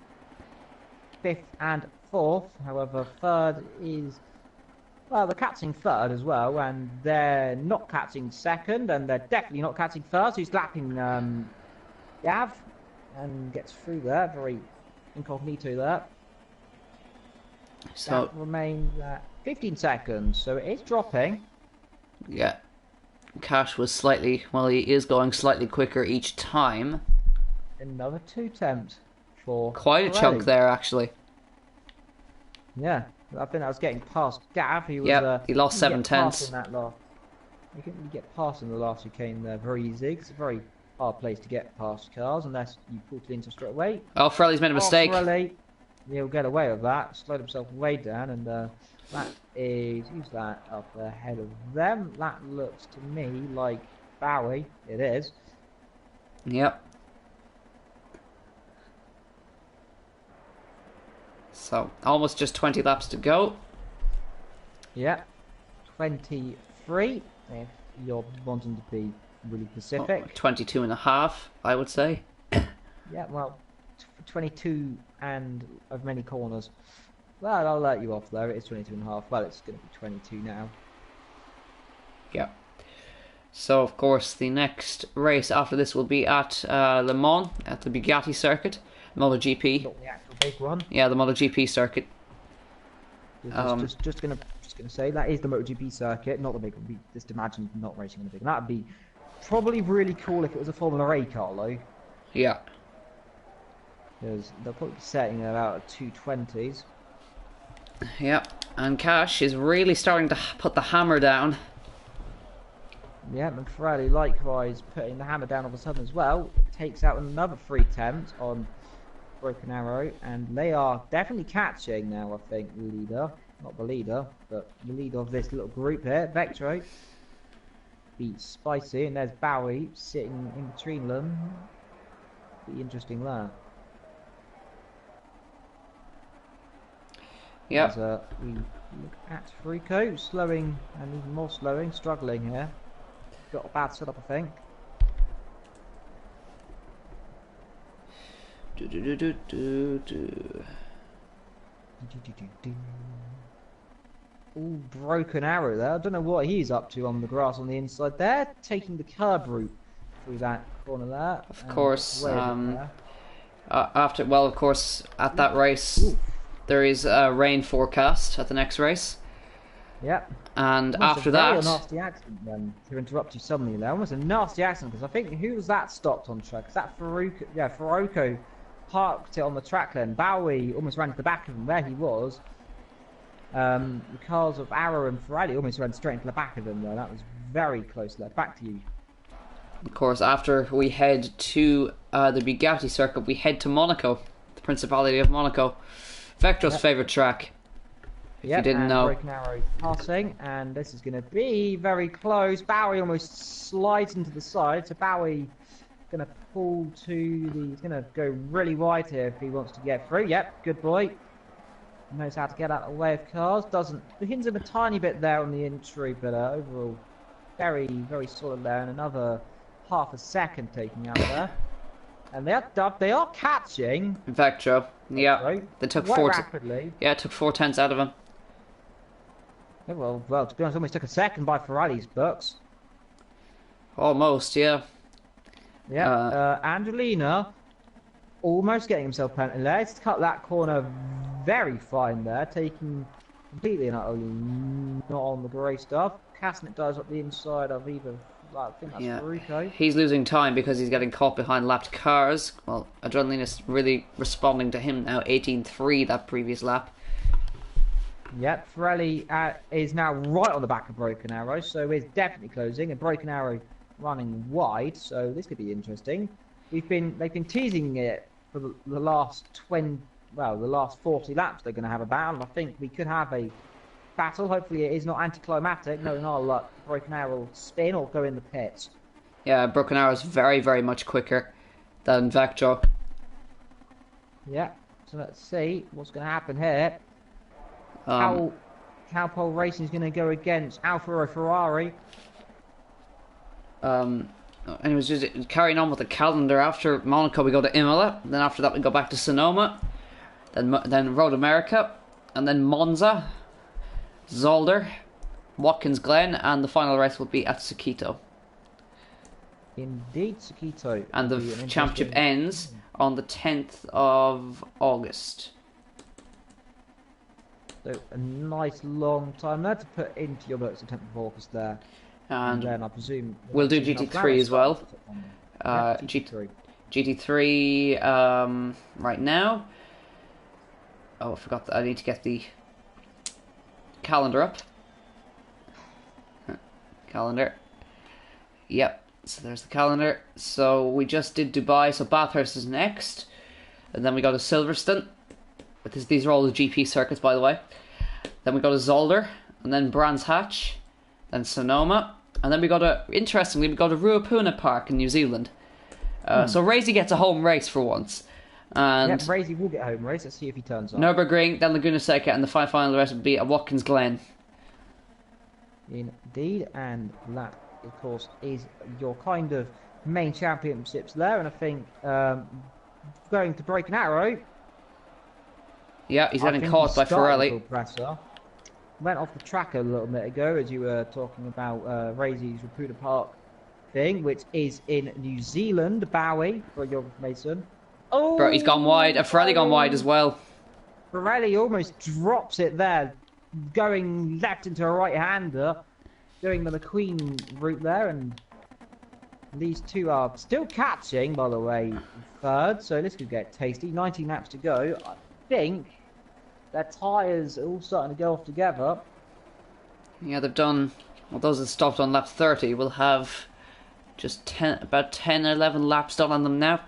Fifth and fourth. However, third is... Well, they're catching third as well, and they're not catching second, and they're definitely not catching first. Who's lapping Gav, and gets through there, very incognito there. So that remains at 15 seconds, so it is dropping. Yeah. Cash was slightly, well, he is going slightly quicker each time. Another 2 attempts for quite a chunk there, actually. Yeah, I think I was getting past Gav. He was, he lost 7 tenths. He couldn't really get past in the last chicane there very easy. It's a very hard place to get past cars unless you put it into straight away. Oh, Frelly's made a mistake. Frelly, he'll get away with that. Slowed himself way down, and that is, who's that up ahead of them? That looks to me like Bowie. It is. Yep. So, almost just 20 laps to go. Yep. 23, if you're wanting to be really specific. 22 and a half, I would say. Yeah, well, 22 and of many corners. Well, I'll let you off there. It is 22 and a half. Well, it's going to be 22 now. Yeah. So, of course, the next race after this will be at Le Mans, at the Bugatti circuit, MotoGP. Not the actual big one. Yeah, the MotoGP circuit. Just gonna say that is the MotoGP circuit, not the big one. Just imagine not racing in the big one. That'd be probably really cool if it was a Formula A car, though. Yeah. Because they'll probably be setting it out at 220s. Yep, and Cash is really starting to put the hammer down. Yeah, and Ferrari likewise putting the hammer down all of a sudden as well. It takes out another 3 attempts on Broken Arrow, and they are definitely catching now, I think, the leader. Not the leader, but the leader of this little group here, Vectro. be spicy. And there's Bowie sitting in between them. Be interesting there. Yeah. As we look at Fruko, slowing and even more slowing, struggling here. Got a bad setup, I think. Ooh, broken arrow there. I don't know what he's up to on the grass on the inside there. Taking the curb route through that corner there. Of course, after, well, of course, at that race, Ooh. there is a rain forecast at the next race. Yep. And Almost after a very that, nasty accident then, to interrupt you suddenly there. Almost a nasty accident, because I think, who was that stopped on track? Is that Faruko? Yeah, Faruko parked it on the track then. Bowie almost ran to the back of him where he was. The cars of Arrow and Ferrari almost ran straight into the back of him there. That was very close there. Back to you. of course, after we head to the Bugatti circuit, we head to Monaco, the Principality of Monaco. Vector's favourite track. If you didn't know. Broken arrow passing, and this is going to be very close. Bowie almost slides into the side, so Bowie going to pull to the. He's going to go really wide here if he wants to get through. Yep, good boy. Knows how to get out of the way of cars. Doesn't. It hits him a tiny bit there on the entry, but overall, very, very solid there. And another half a second taking out there. And they are catching. Vectro, yeah, Right. they took Quite rapidly. Yeah, it took 4/10 out of him. Yeah, well, to be honest, almost took a second by Ferrari's books. Almost, yeah. Yeah, Angelina almost getting himself penalty there. He's cut that corner very fine there, taking completely not only not on the grey stuff. Casting it does up the inside of either. I think that's Faruko. He's losing time because he's getting caught behind lapped cars. Well, Adrenaline is really responding to him now. 18-3 that previous lap. Yep, Pirelli is now right on the back of Broken Arrow, so it's definitely closing. And Broken Arrow running wide, so this could be interesting. They've been teasing it for the last the last 40 laps. They're going to have a battle. I think we could have a battle. Hopefully, it is not anticlimactic. No, in our luck, Broken Arrow will spin or go in the pits. Yeah, Broken Arrow is very, very much quicker than Vectro. Yeah, so let's see what's going to happen here. How Cowpole Racing is going to go against Alfa or Ferrari. And it was just carrying on with the calendar. After Monaco, we go to Imola. Then after that, we go back to Sonoma. Then Road America, and then Monza, Zolder, Watkins Glen, and the final race will be at Sakito. Indeed, Sakito. And the championship ends on the 10th of August. So a nice long time there to put into your books, the 10th of August there. And then I presume we'll do GT3 as well. GT3. GT3 right now. Oh, I forgot that I need to get the calendar up. Calendar. Yep, so there's the calendar. So we just did Dubai, so Bathurst is next. And then we go to Silverstone. These are all the GP circuits, by the way. Then we go to Zolder, and then Brands Hatch, then Sonoma, and then interestingly, we go to Ruapuna Park in New Zealand. So Razy gets a home race for once. And yeah, Razy will get a home race. Let's see if he turns up. Nurburgring, then Laguna Seca, and the final race will be at Watkins Glen. Indeed, and that, of course, is your kind of main championships there. And I think going to Broken Arrow. Yeah, he's getting caught by Pirelli. Went off the track a little bit ago as you were talking about Razy's Ruapuna Park thing, which is in New Zealand. Bowie, for your information. Oh, bro, he's gone wide. Pirelli gone wide as well. Pirelli almost drops it there, going left into a right-hander, doing the McQueen route there, and these two are still catching, by the way, third. So this could get tasty. 19 laps to go. I think their tyres are all starting to go off together. Yeah, they've done. Well, those that stopped on lap 30 will have just about 10 or 11 laps done on them now.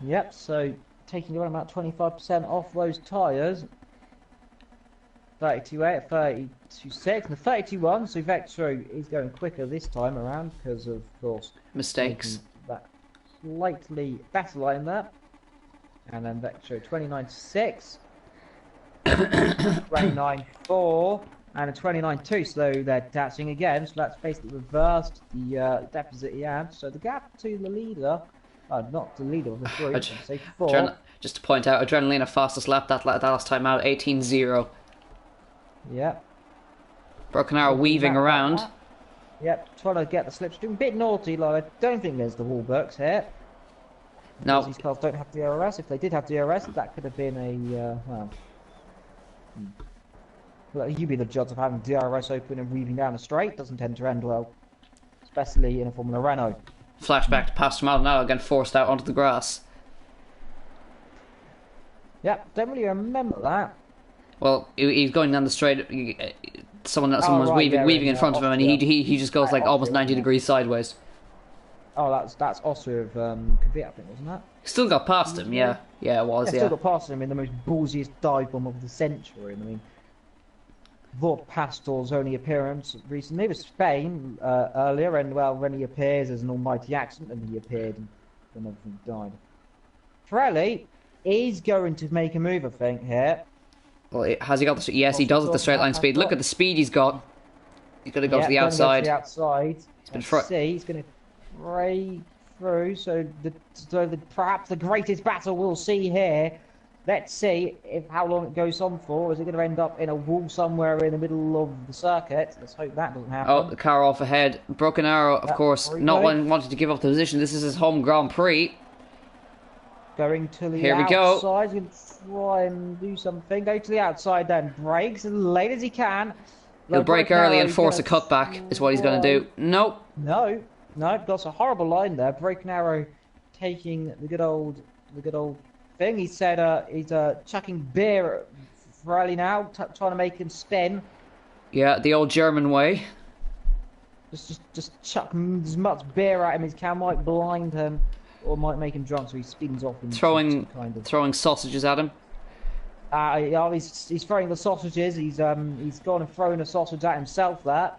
Yep, so taking around about 25% off those tyres. 32.8, 32.6, and the 32.1. So Vectro is going quicker this time around because of course Mistakes. that slightly better line there. And then Vectro 29.6, 29.4, and a 29.2. So they're touching again. So that's basically reversed the deficit he had. So the gap to the leader, not the leader of the group, I'd say 4. Just to point out, Adrenaline fastest lap that last time out, 18.0. Yep. Broken Arrow weaving around. Yep, trying to get the slipstream. A bit naughty, like I don't think there's the wall books here. No. These cars don't have DRS. If they did have DRS, that could have been a well, you be the judge of having DRS open and weaving down a straight. Doesn't tend to end well, especially in a Formula Renault. Flashback to Pastor Maldonado getting forced out onto the grass. Yep, don't really remember that. Well, he's going down the straight. Someone was weaving in front of him, and he just goes like almost 90 degrees sideways. Oh, that's Austria of Kvyat, I think, wasn't that? Still got past him, yeah, it was. Still got past him in the most ballsiest dive bomb of the century. I mean, Vought Pastor's only appearance recently was Spain earlier, and well, when he appears as an almighty accident, and he appeared and then everything died. Pirelli is going to make a move, I think, here. Well, has he got the? Yes, he does at the straight line speed. Look at the speed he's got. He's going to go to the outside. He's been he's going to break through. So perhaps the greatest battle we'll see here. Let's see how long it goes on for. Is it going to end up in a wall somewhere in the middle of the circuit? Let's hope that doesn't happen. Oh, the car off ahead. Broken Arrow, of course, not wanting to give up the position. This is his home Grand Prix. Going to the Here we outside. go. He's going to try and do something. Go to the outside, then brakes as late as he can. He'll brake early and force a cutback, is what he's going to do. Nope. No, that's a horrible line there. Broken Arrow taking the good old thing. He said he's chucking beer at Pirelli now, trying to make him spin. Yeah, the old German way. Just chuck as much beer at him as he can. Might blind him, or might make him drunk, so he spins off. Throwing sausages at him. He's throwing the sausages. He's gone and thrown a sausage at himself there.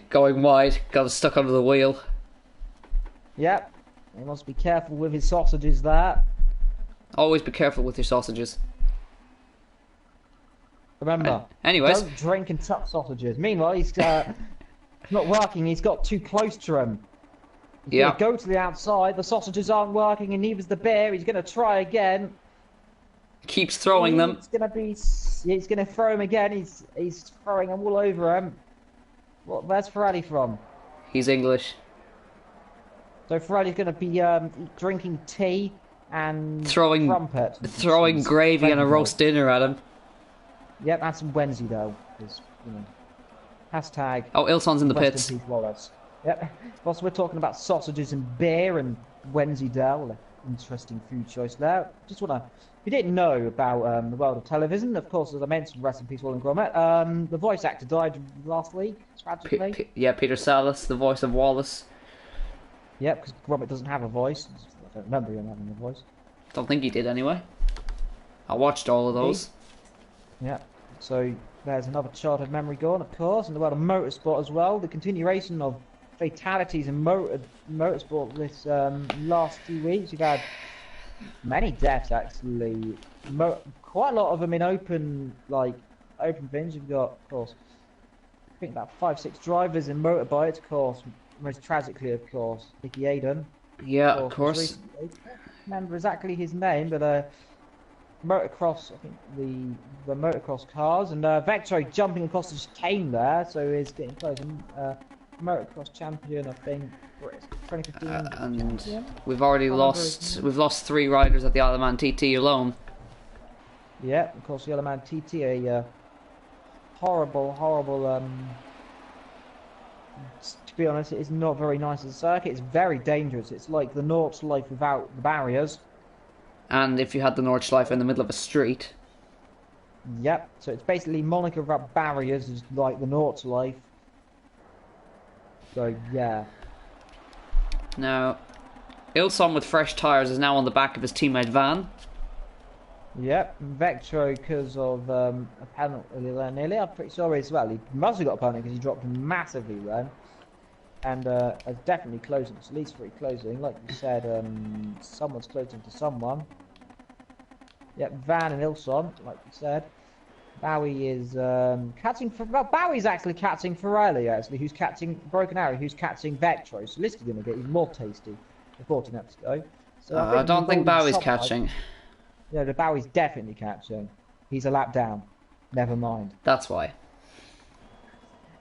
Going wide, got stuck under the wheel. Yep, he must be careful with his sausages there. Always be careful with your sausages. Remember, anyways, don't drink and chuck sausages. Meanwhile, he's not working. He's got too close to him. He's gonna go to the outside. The sausages aren't working, and neither's the beer. He's gonna try again. Keeps throwing them. He's gonna throw him again. He's throwing them all over him. Where's Pirelli from? He's English. So Pirelli's gonna be drinking tea and throwing gravy and a roast dinner at him. Yep, and some Wednesday though. Hashtag. Oh, Ilson's in the pits. Wallace. Yep. Also, we're talking about sausages and beer and Wensleydale. Interesting food choice there. Just wanna. If you didn't know about the world of television, of course, as I mentioned, rest in peace, Wallen Gromit. The voice actor died last week, tragically. Peter Sallis, the voice of Wallace. Yep, because Gromit doesn't have a voice. I don't remember him having a voice. Don't think he did anyway. I watched all of those. Yeah. So there's another childhood memory gone, of course, in the world of motorsport as well. The continuation of fatalities in motorsport this last few weeks. You've had many deaths actually. Quite a lot of them in open things. You've got, of course, I think about 5-6 drivers in motorbikes, of course. Most tragically, of course, Nicky Hayden. Yeah, of course. I can't remember exactly his name, but motocross, I think the motocross cars, and Vectro jumping across the chicane there, so he's getting close. Motocross champion, I think, 2015. And we've already lost. We've lost 3 riders at the Isle of Man TT alone. Yeah, of course, the Isle of Man TT, a horrible. To be honest, it's not very nice as a circuit. It's very dangerous. It's like the Nordschleife without the barriers. And if you had the Nordschleife in the middle of a street. Yep. So it's basically Monaco without barriers, is like the Nordschleife. So yeah. Now, Ilson with fresh tyres is now on the back of his teammate Van. Yep, Vectro because of a penalty there nearly. I'm pretty sure as well. He must have got a penalty because he dropped massively then. And it's definitely closing. It's at least 3 closing. Like you said, someone's closing to someone. Yep, Van and Ilson, like you said. Bowie is catching for. Well, Bowie's actually catching Ferrari, actually, who's catching Broken Arrow, who's catching Vectro. So this is going to get even more tasty. The 14 minutes to go. So I don't think Bowie's catching. Yeah, the Bowie's definitely catching. He's a lap down. Never mind. That's why.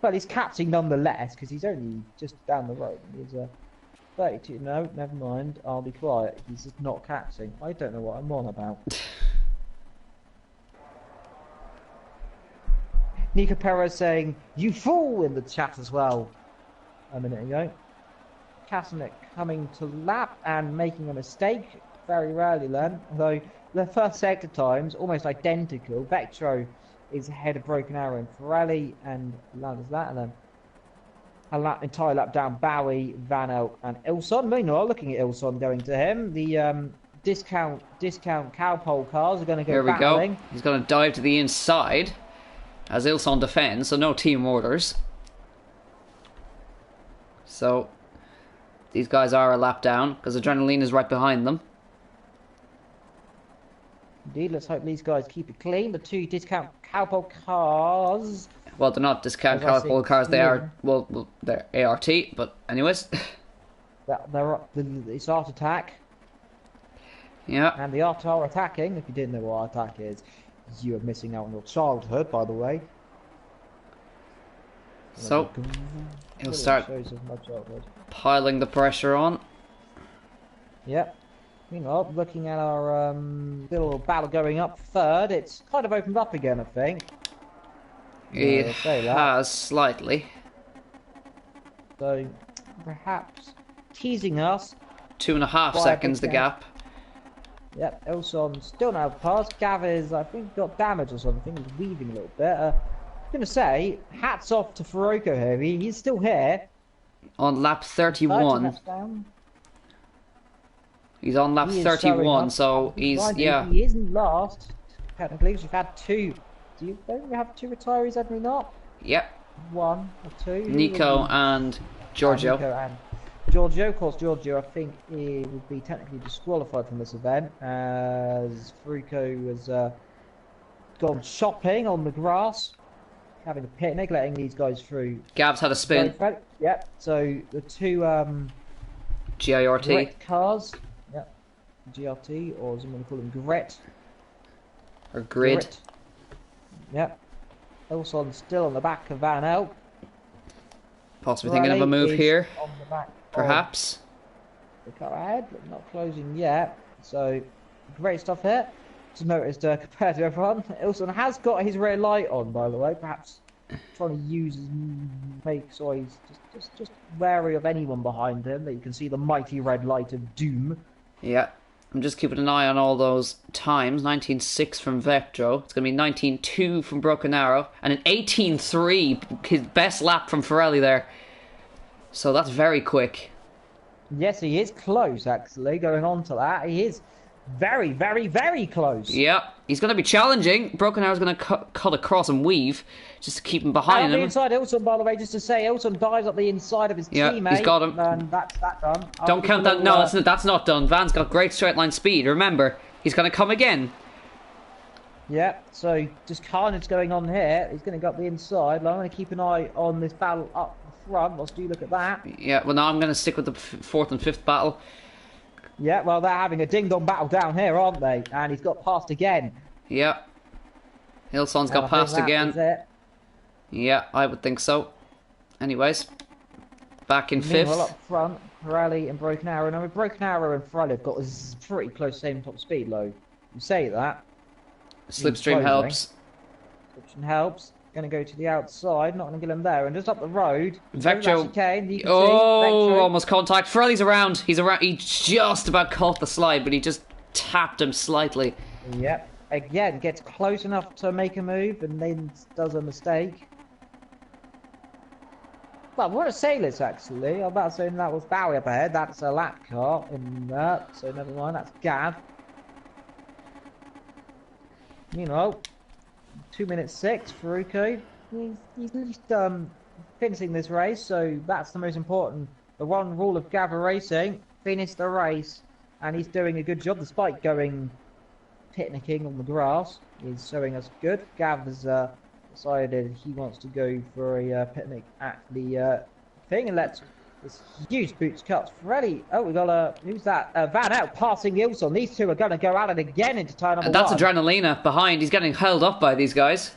But he's catching nonetheless, because he's only just down the road. He's 32. No, never mind. I'll be quiet. He's just not catching. I don't know what I'm on about. Nico Perez saying, "You fool," in the chat as well a minute ago. Kasanek coming to lap and making a mistake. Very rarely then. Although the first sector times, almost identical. Vectro is ahead of Broken Arrow and Ferrari, and Landers that, and then a entire lap down Bowie, Van Elk, and Ilson. Meanwhile, looking at Ilson going to him, the discount cowpole cars are going to go battling. Here we go. He's going to dive to the inside as Ilson defends, so no team orders. So these guys are a lap down because Adrenaline is right behind them. Indeed, let's hope these guys keep it clean. The 2 discount cowpole cars. Well, they're not discount cowpole cars. They are they're ART. But anyways, It's Art Attack. Yeah. And the Art are attacking. If you didn't know what Art Attack is, you are missing out on your childhood, by the way. So he'll start piling the pressure on. Yep. Meanwhile, looking at our little battle going up third, it's kind of opened up again, I think. It has slightly. So, perhaps teasing us. 2.5 seconds the gap. Yep, Elson still now passed. Gav is, I think, got damage or something. He's weaving a little bit. I'm going to say, hats off to Faroko here. He's still here. On lap 31. He's on lap 31, so he's, yeah. He isn't last, technically, because we've had 2. Don't we have 2 retirees, have we not? Yep. 1 or 2. Nico and Giorgio. Nico and Giorgio, of course, Giorgio, I think, he would be technically disqualified from this event, as Furuko has gone shopping on the grass, having a picnic, letting these guys through. Gav's had a spin. Yep, so the 2 GIRT cars. GRT, or as I'm going to call them, Grit. Or Grid. Grit. Yep. Ilson still on the back of Van Elk. Possibly thinking of a move here. On the back perhaps. The car ahead, but not closing yet. So, great stuff here. Just noticed compared to everyone, Ilson has got his red light on, by the way. Perhaps trying to use his make so he's just wary of anyone behind him. That you can see the mighty red light of doom. Yeah. I'm just keeping an eye on all those times. 19.6 from Vectro. It's going to be 19.2 from Broken Arrow. And an 18.3, his best lap from Ferrari there. So that's very quick. Yes, he is close, actually, going on to that. He is very, very, very close. Yeah, he's going to be challenging. Broken Arrow's going to cut across and weave just to keep him behind him. Inside Ilson, by the way, just to say, Ilson dives up the inside of his teammate. He's got him. And that's that done. Don't count that. No, that's not done. Van's got great straight line speed. Remember, he's going to come again. Yeah, so just carnage going on here. He's going to go up the inside. I'm going to keep an eye on this battle up the front. Whilst you look at that. Yeah, well, now I'm going to stick with the 4th and 5th battle. Yeah, well, they're having a ding-dong battle down here, aren't they? And he's got past again. Yeah. Ilson's got past again. Yeah, I would think so. Anyways, back in 5th. Well, up front, Ferrari and Broken Arrow. Now, with Broken Arrow and Ferrari have got this pretty close same top speed, though. You say that. Slipstream helps. Slipstream helps. Going to go to the outside, not going to get him there, and just up the road. Vectro. Vectro. Almost contact. Ferrari's around. He's around. He just about caught the slide, but he just tapped him slightly. Yep. Again, gets close enough to make a move, and then does a mistake. Well, what a sailors actually. I'm about to say that was Bowie up ahead. That's a lap car in that, so never mind. That's Gav. Meanwhile, 2 minutes 6, Faruko. He's at least finishing this race, so that's the most important. The one rule of Gavra racing: finish the race, and he's doing a good job despite going picnicking on the grass. He's showing us good. Gav's decided he wants to go for a picnic at the thing, and let's this huge boots cut. Freddy, oh, we got who's that? Van out passing Ilson. These two are going to go at it again into turn number That's one. Adrenalina behind. He's getting held up by these guys.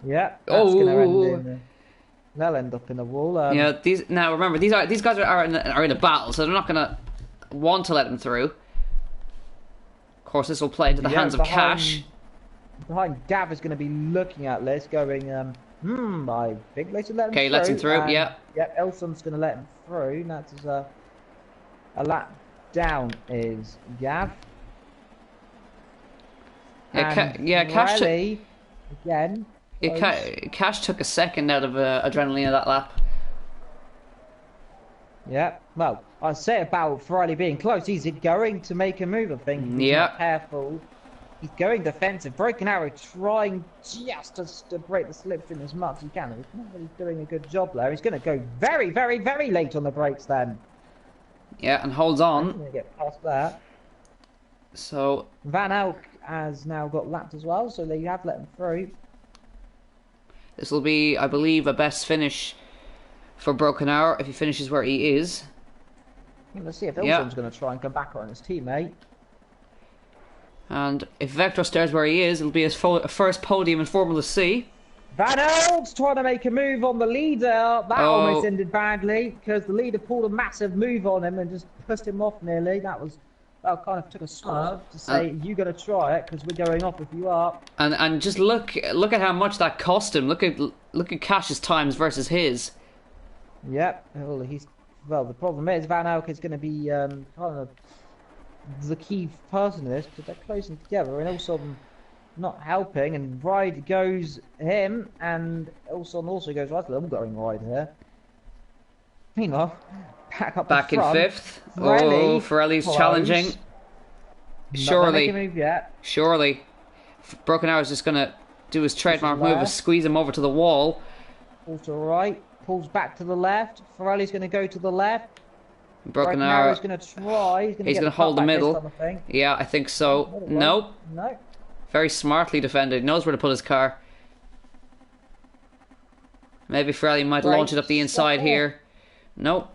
Yeah, that's going to end in. They'll end up in the wall. Yeah, now remember these guys are in a battle, so they're not going to want to let him through. Of course, this will play into the hands of Cash. Behind Gav is going to be looking at this, going, I think they should let him through. Okay, lets him through. Yeah. Yep, Elson's going to let him through. That's a lap down is Gav. Yeah, Cash took again. Cash took a second out of Adrenalina that lap. Yeah, well, I say about Ferrari being close. He's going to make a move, I think. He's not careful. He's going defensive. Broken Arrow trying just to break the slipstream as much as he can. He's not really doing a good job there. He's going to go very, very, very late on the brakes then. Yeah, and holds on. He's going to get past that. So Van Elk has now got lapped as well, so they have let him through. This will be, I believe, a best finish for Broken Arrow if he finishes where he is. Let's see if Ilson's going to try and come back on his teammate. And if Vector stays where he is, it'll be his first podium in Formula C. Van Elk's trying to make a move on the leader. That almost ended badly because the leader pulled a massive move on him and just pushed him off nearly. That kind of took a swerve to say, you got to try it because we're going off if you are. And just look at how much that cost him. Look at Cash's times versus his. Yep. Well, the problem is Van Elk is going to be kind of the key person in this because they're closing together and also not helping. And Ride goes him, and also goes right. I'm going Ride here. Meanwhile, back in fifth. Pirelli's challenging. Surely. Broken Arrow's just going to do his trademark move and squeeze him over to the wall. Pulls to the right, pulls back to the left. Pirelli's going to go to the left. Broken Arrow's going to try. He's going to hold the middle. Yeah, I think so. No. Very smartly defended. He knows where to put his car. Maybe Pirelli might launch it up the inside here. Nope.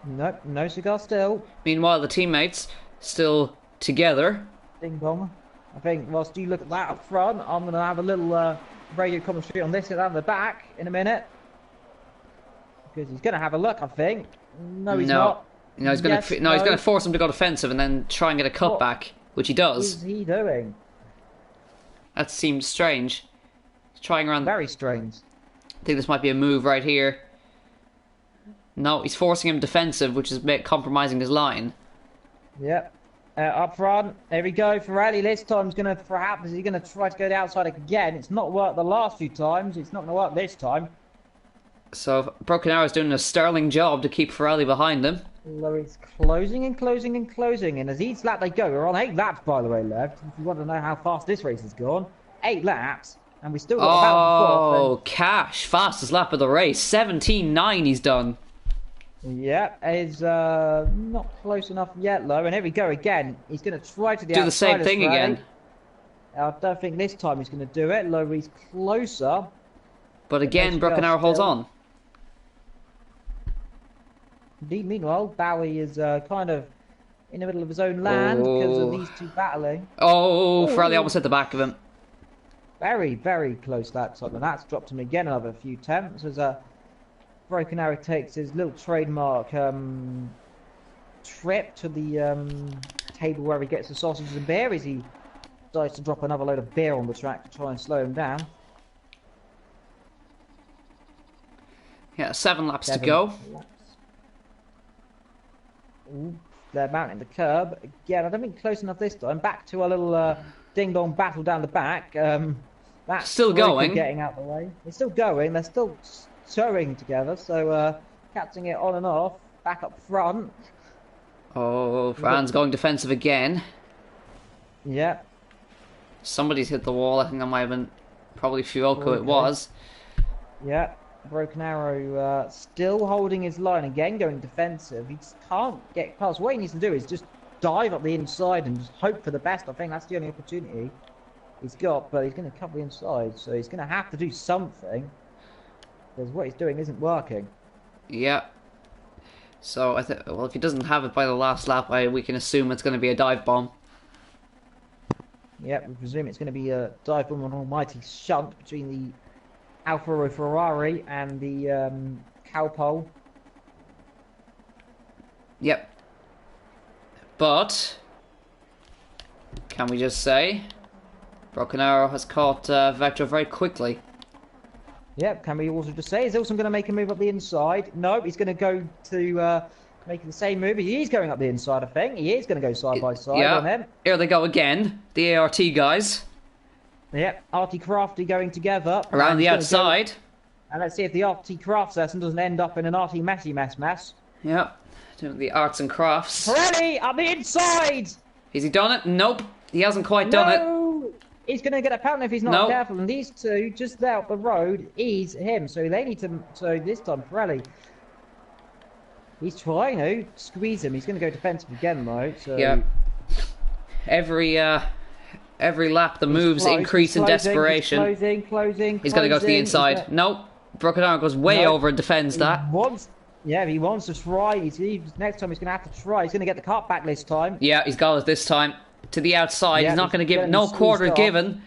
Nope, no cigar still. Meanwhile, the teammates still together. Ding dong. I think whilst you look at that up front, I'm going to have a little radio commentary on this at the back in a minute. Because he's going to have a look, I think. No, he's not. No, he's going to force him to go defensive and then try and get a cutback, which he does. What is he doing? That seems strange. He's trying around. Very strange. I think this might be a move right here. No, he's forcing him defensive, which is a bit compromising his line. Yep. Up front, there we go. Pirelli this time is going to, perhaps, is he going to try to go the outside again? It's not worked the last few times. It's not going to work this time. So, Broken Arrow is doing a sterling job to keep Pirelli behind him. Well, he's closing and closing and closing. And as each lap they go, we're on 8 laps, by the way, left. If you want to know how fast this race has gone. 8 laps. And we still got about 4. Cash, fastest lap of the race. 17.9 he's done. Yeah, is not close enough yet, though. And here we go again. He's going to try to do the same thing again. I don't think this time he's going to do it. Low, he's closer. But again, Broken Arrow holds on. Meanwhile, Bowie is kind of in the middle of his own land because of these two battling. Pirelli almost hit the back of him. Very, very close that time. And that's dropped him again another few tenths as Broken Arrow takes his little trademark trip to the table where he gets the sausages and beer as he decides to drop another load of beer on the track to try and slow him down. Yeah, 7 laps to go. Ooh, they're mounting the curb. Again, I don't think close enough this time. Back to a little ding-dong battle down the back. That's still going. Getting out the way. It's still going. They're still sewing together, so catching it on and off. Back up front. Fran's going defensive again. Yeah. Somebody's hit the wall. I think that might have been probably Fuoco. Okay. It was. Yeah, Broken Arrow still holding his line again, going defensive. He just can't get past. What he needs to do is just dive up the inside and just hope for the best. I think that's the only opportunity he's got, but he's going to cover the inside, so he's going to have to do something because what he's doing isn't working. Yeah. So I think, well, if he doesn't have it by the last lap, we can assume it's going to be a dive bomb. Yeah, we presume it's going to be a dive bomb on almighty shunt between the Alfa Ferrari and the Cowpole. Yep. But can we just say Broken Arrow has caught Vector very quickly? Yep, can we also just say, is Ilson going to make a move up the inside? No, he's going to go to make the same move. He is going up the inside, I think. He is going to go side by side on them. Here they go again, the ART guys. Yep, Artie Crafty going together. Around the outside. And let's see if the Artie Crafts lesson doesn't end up in an Artie Messy mess. Yep, doing the arts and crafts. Pirelli on the inside! Has he done it? Nope, he hasn't quite done it. He's going to get a penalty if he's not careful. And these two, just there up the road, is him. So they need to... So this time, Pirelli... He's trying to squeeze him. He's going to go defensive again, though. So... Yeah. Every lap the moves increase in desperation. Closing. He's going to go to the inside. Nope. Broken Arrow goes way over and defends that. He wants to try. Next time he's going to have to try. He's going to get the cart back this time. Yeah, he's got it this time. To the outside. He's not going to give no quarter given.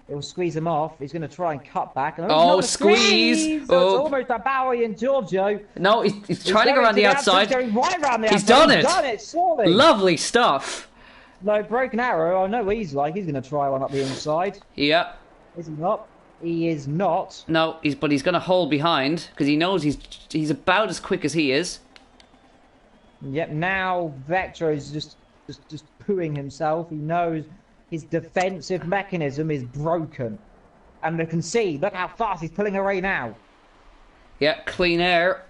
It will squeeze him off. He's going to try and cut back. And squeeze! So it's almost a Bowie and Giorgio. No, he's trying to go around the outside. He's going right around the outside. He's done it. He's done it, surely. Lovely stuff. No, Broken Arrow, I know what he's like. He's going to try one up the inside. Yeah. Is he not? He is not. No, but he's going to hold behind because he knows he's about as quick as he is. Yep, now Vector is just pooing himself. He knows his defensive mechanism is broken. And you can see, look how fast he's pulling away now. Yeah, clean air.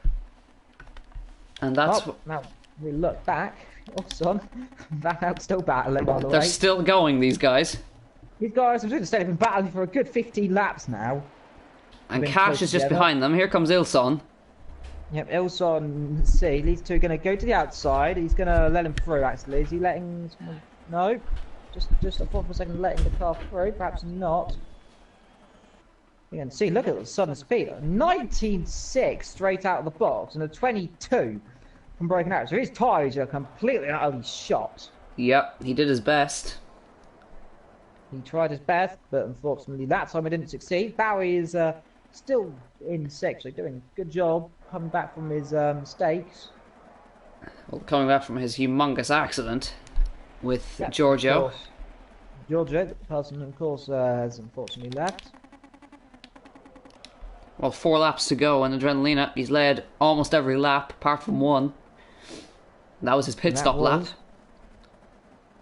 And that's... Now, we look back. Oh, son. Van Hout's still battling, by the way. They're still going, these guys. These guys have been battling for a good 15 laps now. And Cash is just behind them. Here comes Ilson. Yep, Ilson, let's see. These two are going to go to the outside. He's going to let him through, actually. Is he letting someone... No. Just a thought for a second, letting the car through. Perhaps not. You can see, look at the sudden speed. 19.6 straight out of the box and a 22 from Broken Arrow. So his tyres are completely and utterly shot. Yep, he did his best. He tried his best, but unfortunately that time he didn't succeed. Bowie is still in sixth, so doing a good job coming back from his mistakes. Well, coming back from his humongous accident with Giorgio. Giorgio, the person, of course, has unfortunately left. Well, 4 laps to go, and Adrenalina, he's led almost every lap, apart from one. That was his pit stop lap.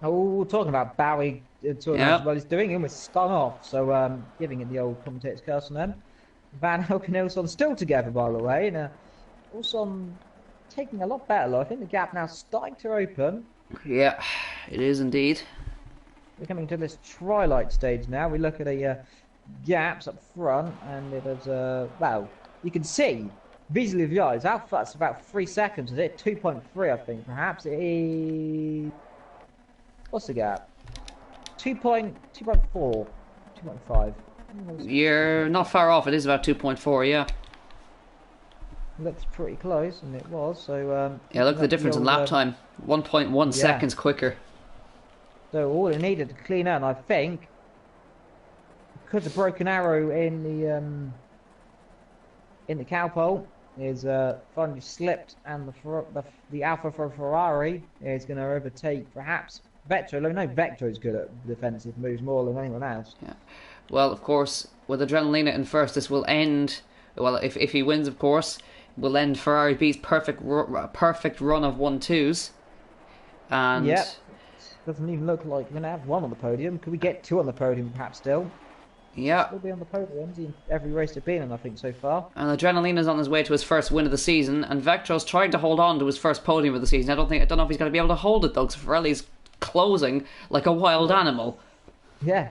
Oh, talking about Bowie, what he's doing, he almost spun off, so giving it the old commentator's curse on them. Van Hoek and Ilson still together, by the way, and Ilson taking a lot better. I think the gap now starting to open. Yeah, it is indeed. We're coming to this twilight stage now. We look at a gaps up front, and it is well, you can see visually with your eyes how fast. About 3 seconds. Is it 2.3? I think perhaps it is. What's the gap? 2.4, 2.5. You're not far off. It is about 2.4. Yeah. Looks pretty close, and it was. So yeah, look at the difference in lap time. 1.1 seconds quicker. So all it needed to clean out, and I think, because the Broken Arrow in the cowpole is finally slipped, and the Alfa for Ferrari is going to overtake perhaps Vector. No, Vector is good at defensive moves more than anyone else. Yeah. Well, of course, with Adrenalina in first, this will end. Well, if he wins, of course, it will end Ferrari B's perfect run of 1-2s. And yeah. Doesn't even look like we're going to have one on the podium. Could we get 2 on the podium perhaps still? Yeah. Still be on the podium in every race they've been in, I think, so far. And Adrenalina's on his way to his first win of the season, and Vector's trying to hold on to his first podium of the season. I don't know if he's going to be able to hold it, though, because Pirelli's closing like a wild animal. Yeah.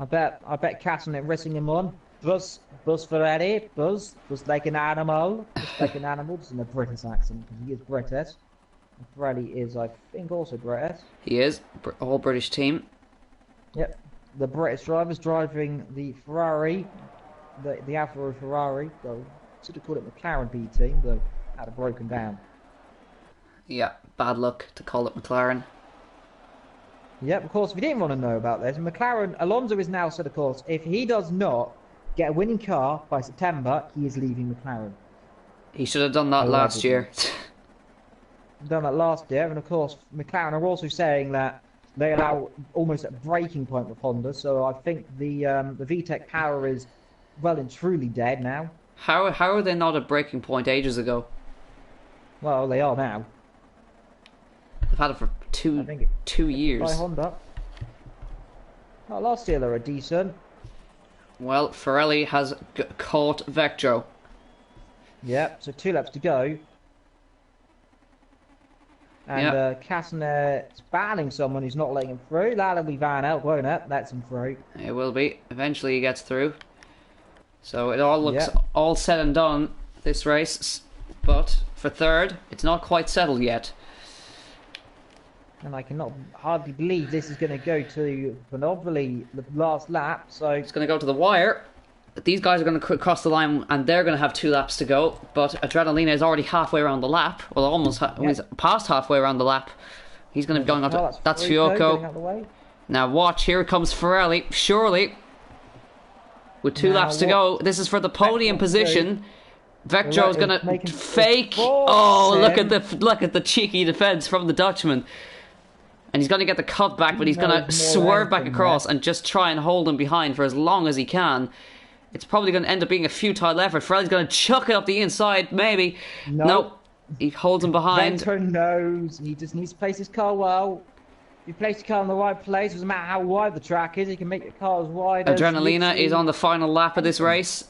I bet Castanet racing him on. Buzz Ferrari, Buzz like an animal. Buzz like an animal, just in a British accent, because he is British. And Ferrari is, I think, also British. He is. All British team. Yep. The British drivers driving the Ferrari, the Alfa Ferrari. Well, should have called it McLaren B team, but had it broken down. Yeah, bad luck to call it McLaren. Yep, of course, if you didn't want to know about this, McLaren, Alonso is now said, of course, if he does not get a winning car by September, he is leaving McLaren. He should have done that last year. Done that last year, and of course, McLaren are also saying that they allow almost a breaking point with Honda, so I think the VTEC power is well and truly dead now. How are they not at breaking point ages ago? Well, they are now. They've had it for two years. By Honda. Well, last year they were decent. Well, Pirelli has caught Vectro. Yep, so 2 laps to go. And Castanet's battling someone who's not letting him through. That'll be Van Elk, won't it? That's him through. It will be. Eventually he gets through. So it all looks all said and done, this race. But for third, it's not quite settled yet. And I cannot hardly believe this is going to go to probably the last lap. So it's going to go to the wire. These guys are going to cross the line, and they're going to have 2 laps to go. But Adrenalina is already halfway around the lap. Well, almost he's past halfway around the lap. He's going to be going on to... That's Fiocco. Now watch, here comes Pirelli. Surely, with 2 laps to go, this is for the podium position. Vectro's going to fake. Oh, look at the cheeky defense from the Dutchman. And he's going to get the cut back, but he's going to swerve back across and just try and hold him behind for as long as he can. It's probably going to end up being a futile effort. Pirelli's going to chuck it up the inside, maybe. Nope. He holds him behind. Vectro knows. He just needs to place his car well. If you place the car in the right place, doesn't matter how wide the track is, he can make the car as wide as... Adrenalina is on the final lap of this race.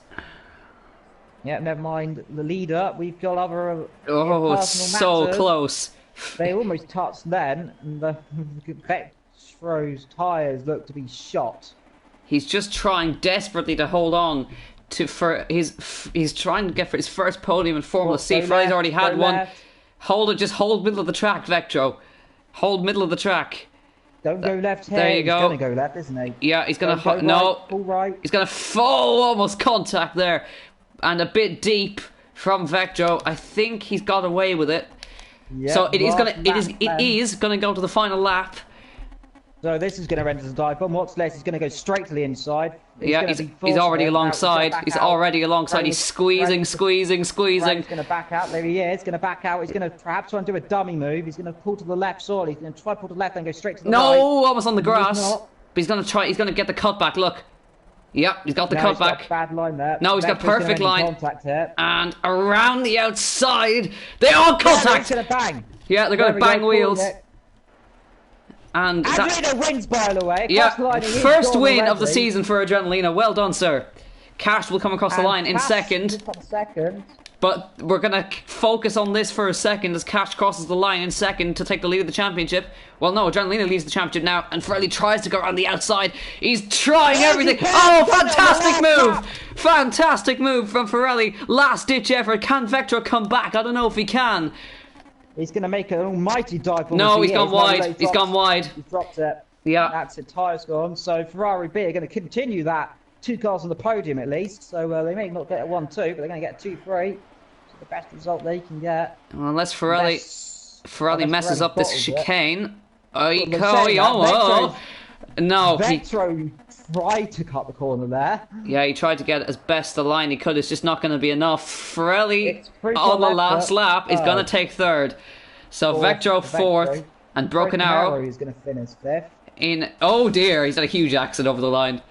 Yeah, never mind the leader. We've got other... Oh, it's so close. They almost touched then, and Vectro's tyres look to be shot. He's just trying desperately to hold on he's trying to get for his first podium in Formula C. Pirelli's already had one. Left. Hold it, just hold middle of the track, Vectro. Hold middle of the track. Don't go left here. There you go. He's going to go left, isn't he? Yeah, he's going to... No. Full right. He's going to fall, almost contact there. And a bit deep from Vectro. I think he's got away with it. Yep, so it is going to go to the final lap. So this is going to end as a dive bomb. What's less, he's going to go straight to the inside. He's already alongside. He's already alongside. He's squeezing. He's going to back out. There he is. He's going to back out. He's going to perhaps try and do a dummy move. He's going to pull to the left. Sorry, he's going to try to pull to the left and go straight to the right. No, almost on the grass. But he's going to try. He's going to get the cut back. Look. Yep, he's got the cut back. Got a bad line there. No, he's got perfect line. And around the outside, they all contact. They're going to bang. Yeah, they're going to bang wheels. And Adrenalina wins, by the way. Yeah, first win of the season for Adrenalina. Well done, sir. Cash will come across the line in second. But we're going to focus on this for a second as Cash crosses the line in second to take the lead of the championship. Well, no, Adrenalina leads the championship now, and Pirelli tries to go around the outside. He's trying everything. Oh, fantastic move! Fantastic move from Pirelli. Last-ditch effort. Can Vectro come back? I don't know if he can. He's going to make an almighty dive. No, he's gone wide. He's gone wide. He's dropped it. Yeah. That's it. Tyres gone. So Ferrari B are going to continue that. 2 cars on the podium at least. So they may not get a 1-2, but they're going to get a 2-3. It's the best result they can get. Well, unless Pirelli messes up this chicane. No. Vectro tried to cut the corner there. Yeah, he tried to get as best the line he could. It's just not going to be enough. Pirelli on the last lap is going to take third. So Vectro fourth and Broken Arrow is going to finish fifth. Oh dear, he's had a huge accident over the line.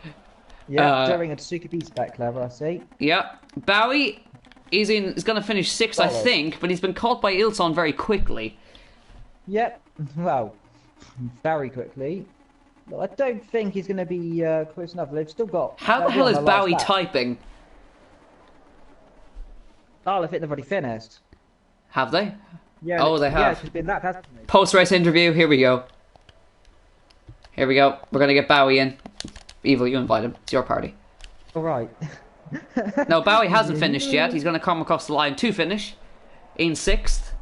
Yeah, during a Suzuki B-Spec clever, I see. Yeah, Bowie is going to finish sixth, I think, but he's been caught by Ilson very quickly. Yep, well, very quickly. I don't think he's going to be close enough. They've still got... How the hell is Bowie typing? Oh, I think they've already finished. Have they? Yeah. Oh, they have. Yeah, it's been that, hasn't it? Post-race interview, here we go. Here we go. We're going to get Bowie in. Evil, you invite him. It's your party. All right. No, Bowie hasn't finished yet. He's going to come across the line to finish. In 6th.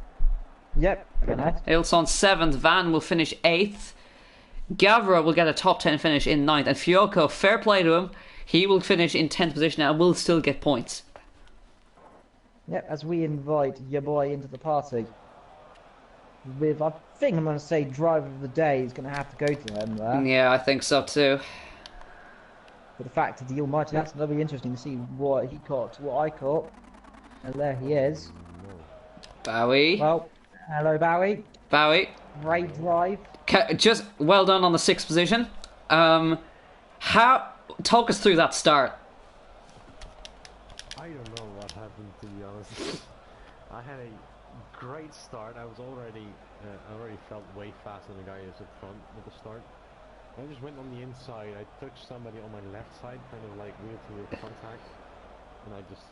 Yep. Okay, nice. Ilson 7th. Van will finish 8th. Gavra will get a top 10 finish in 9th. And Fiocco, fair play to him, he will finish in 10th position and will still get points. Yep, as we invite your boy into the party. With, I think I'm going to say, driver of the day is going to have to go to him there. Yeah, I think so too. But the fact of the almighty, that's going to be interesting to see what he caught, what I caught. And there he is. Bowie. Well, hello Bowie. Bowie. Great drive. Just well done on the 6th position. Talk us through that start. I don't know what happened, to be honest. I had a great start. I already felt way faster than the guy who's up front at the start. I just went on the inside. I touched somebody on my left side, kind of like wheel-to-wheel contact, and I just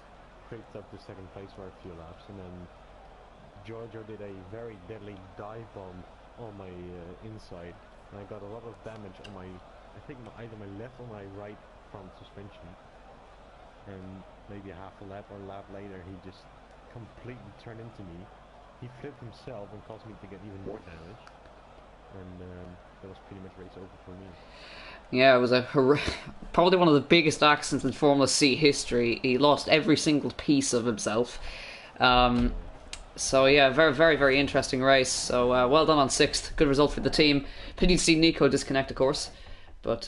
picked up the 2nd place for a few laps. And then Giorgio did a very deadly dive bomb on my inside, and I got a lot of damage on my, I think either my left or my right front suspension. And maybe a half a lap or a lap later, he just completely turned into me. He flipped himself and caused me to get even more damage. And that was pretty much race over for me. Yeah, it was probably one of the biggest accidents in Formula C history. He lost every single piece of himself. So yeah, very, very, very interesting race. So well done on 6th. Good result for the team. Pity to see Nico disconnect, of course, but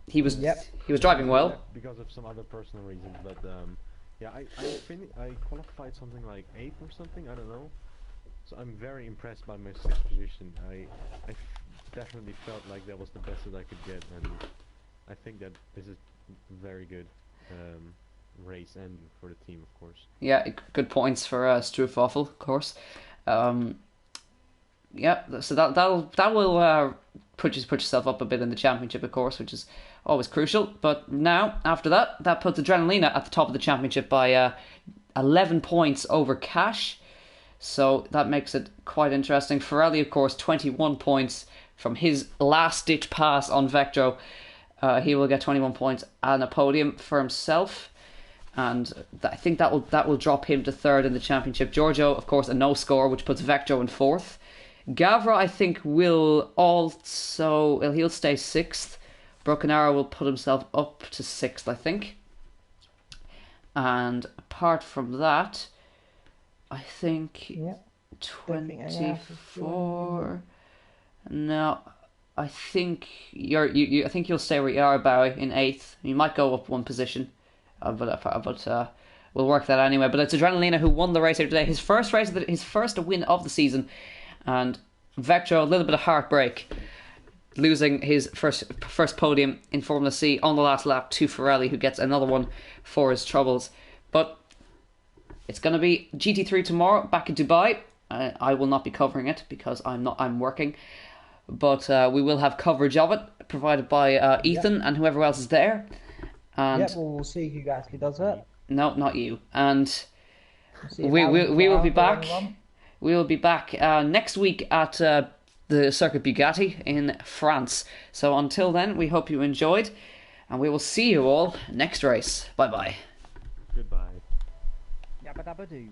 he was driving well because of some other personal reasons. But yeah, I qualified something like 8th or something. I don't know. So I'm very impressed by my 6th position. I definitely felt like that was the best that I could get, and I think that this is very good race ending for the team, of course. Yeah, good points for Strufoffel, of course. Yeah, so that will put yourself up a bit in the championship, of course, which is always crucial. But now, after that puts Adrenalina at the top of the championship by 11 points over Cash. So that makes it quite interesting. Ferrari, of course, 21 points from his last-ditch pass on Vectro. He will get 21 points and a podium for himself. And I think that will drop him to 3rd in the championship. Giorgio, of course, a no score, which puts Vectro in 4th. Gavra, I think, will also... Well, he'll stay 6th. Brocanaro will put himself up to 6th, I think. And apart from that, I think 24... No, I think I think you'll stay where you are, Bowie, in 8th. You might go up one position, but we'll work that anyway. But it's Adrenalina who won the race here today. His first win of the season, and Vectro, a little bit of heartbreak, losing his first podium in Formula C on the last lap to Ferrari, who gets another one for his troubles. But it's going to be GT3 tomorrow back in Dubai. I will not be covering it because I'm working. But we will have coverage of it provided by Ethan and whoever else is there. And we'll see who actually does it. No, not you. And we will be back. We will be back next week at the Circuit Bugatti in France. So until then, we hope you enjoyed, and we will see you all next race. Bye bye. Goodbye. Yabba dabba doo.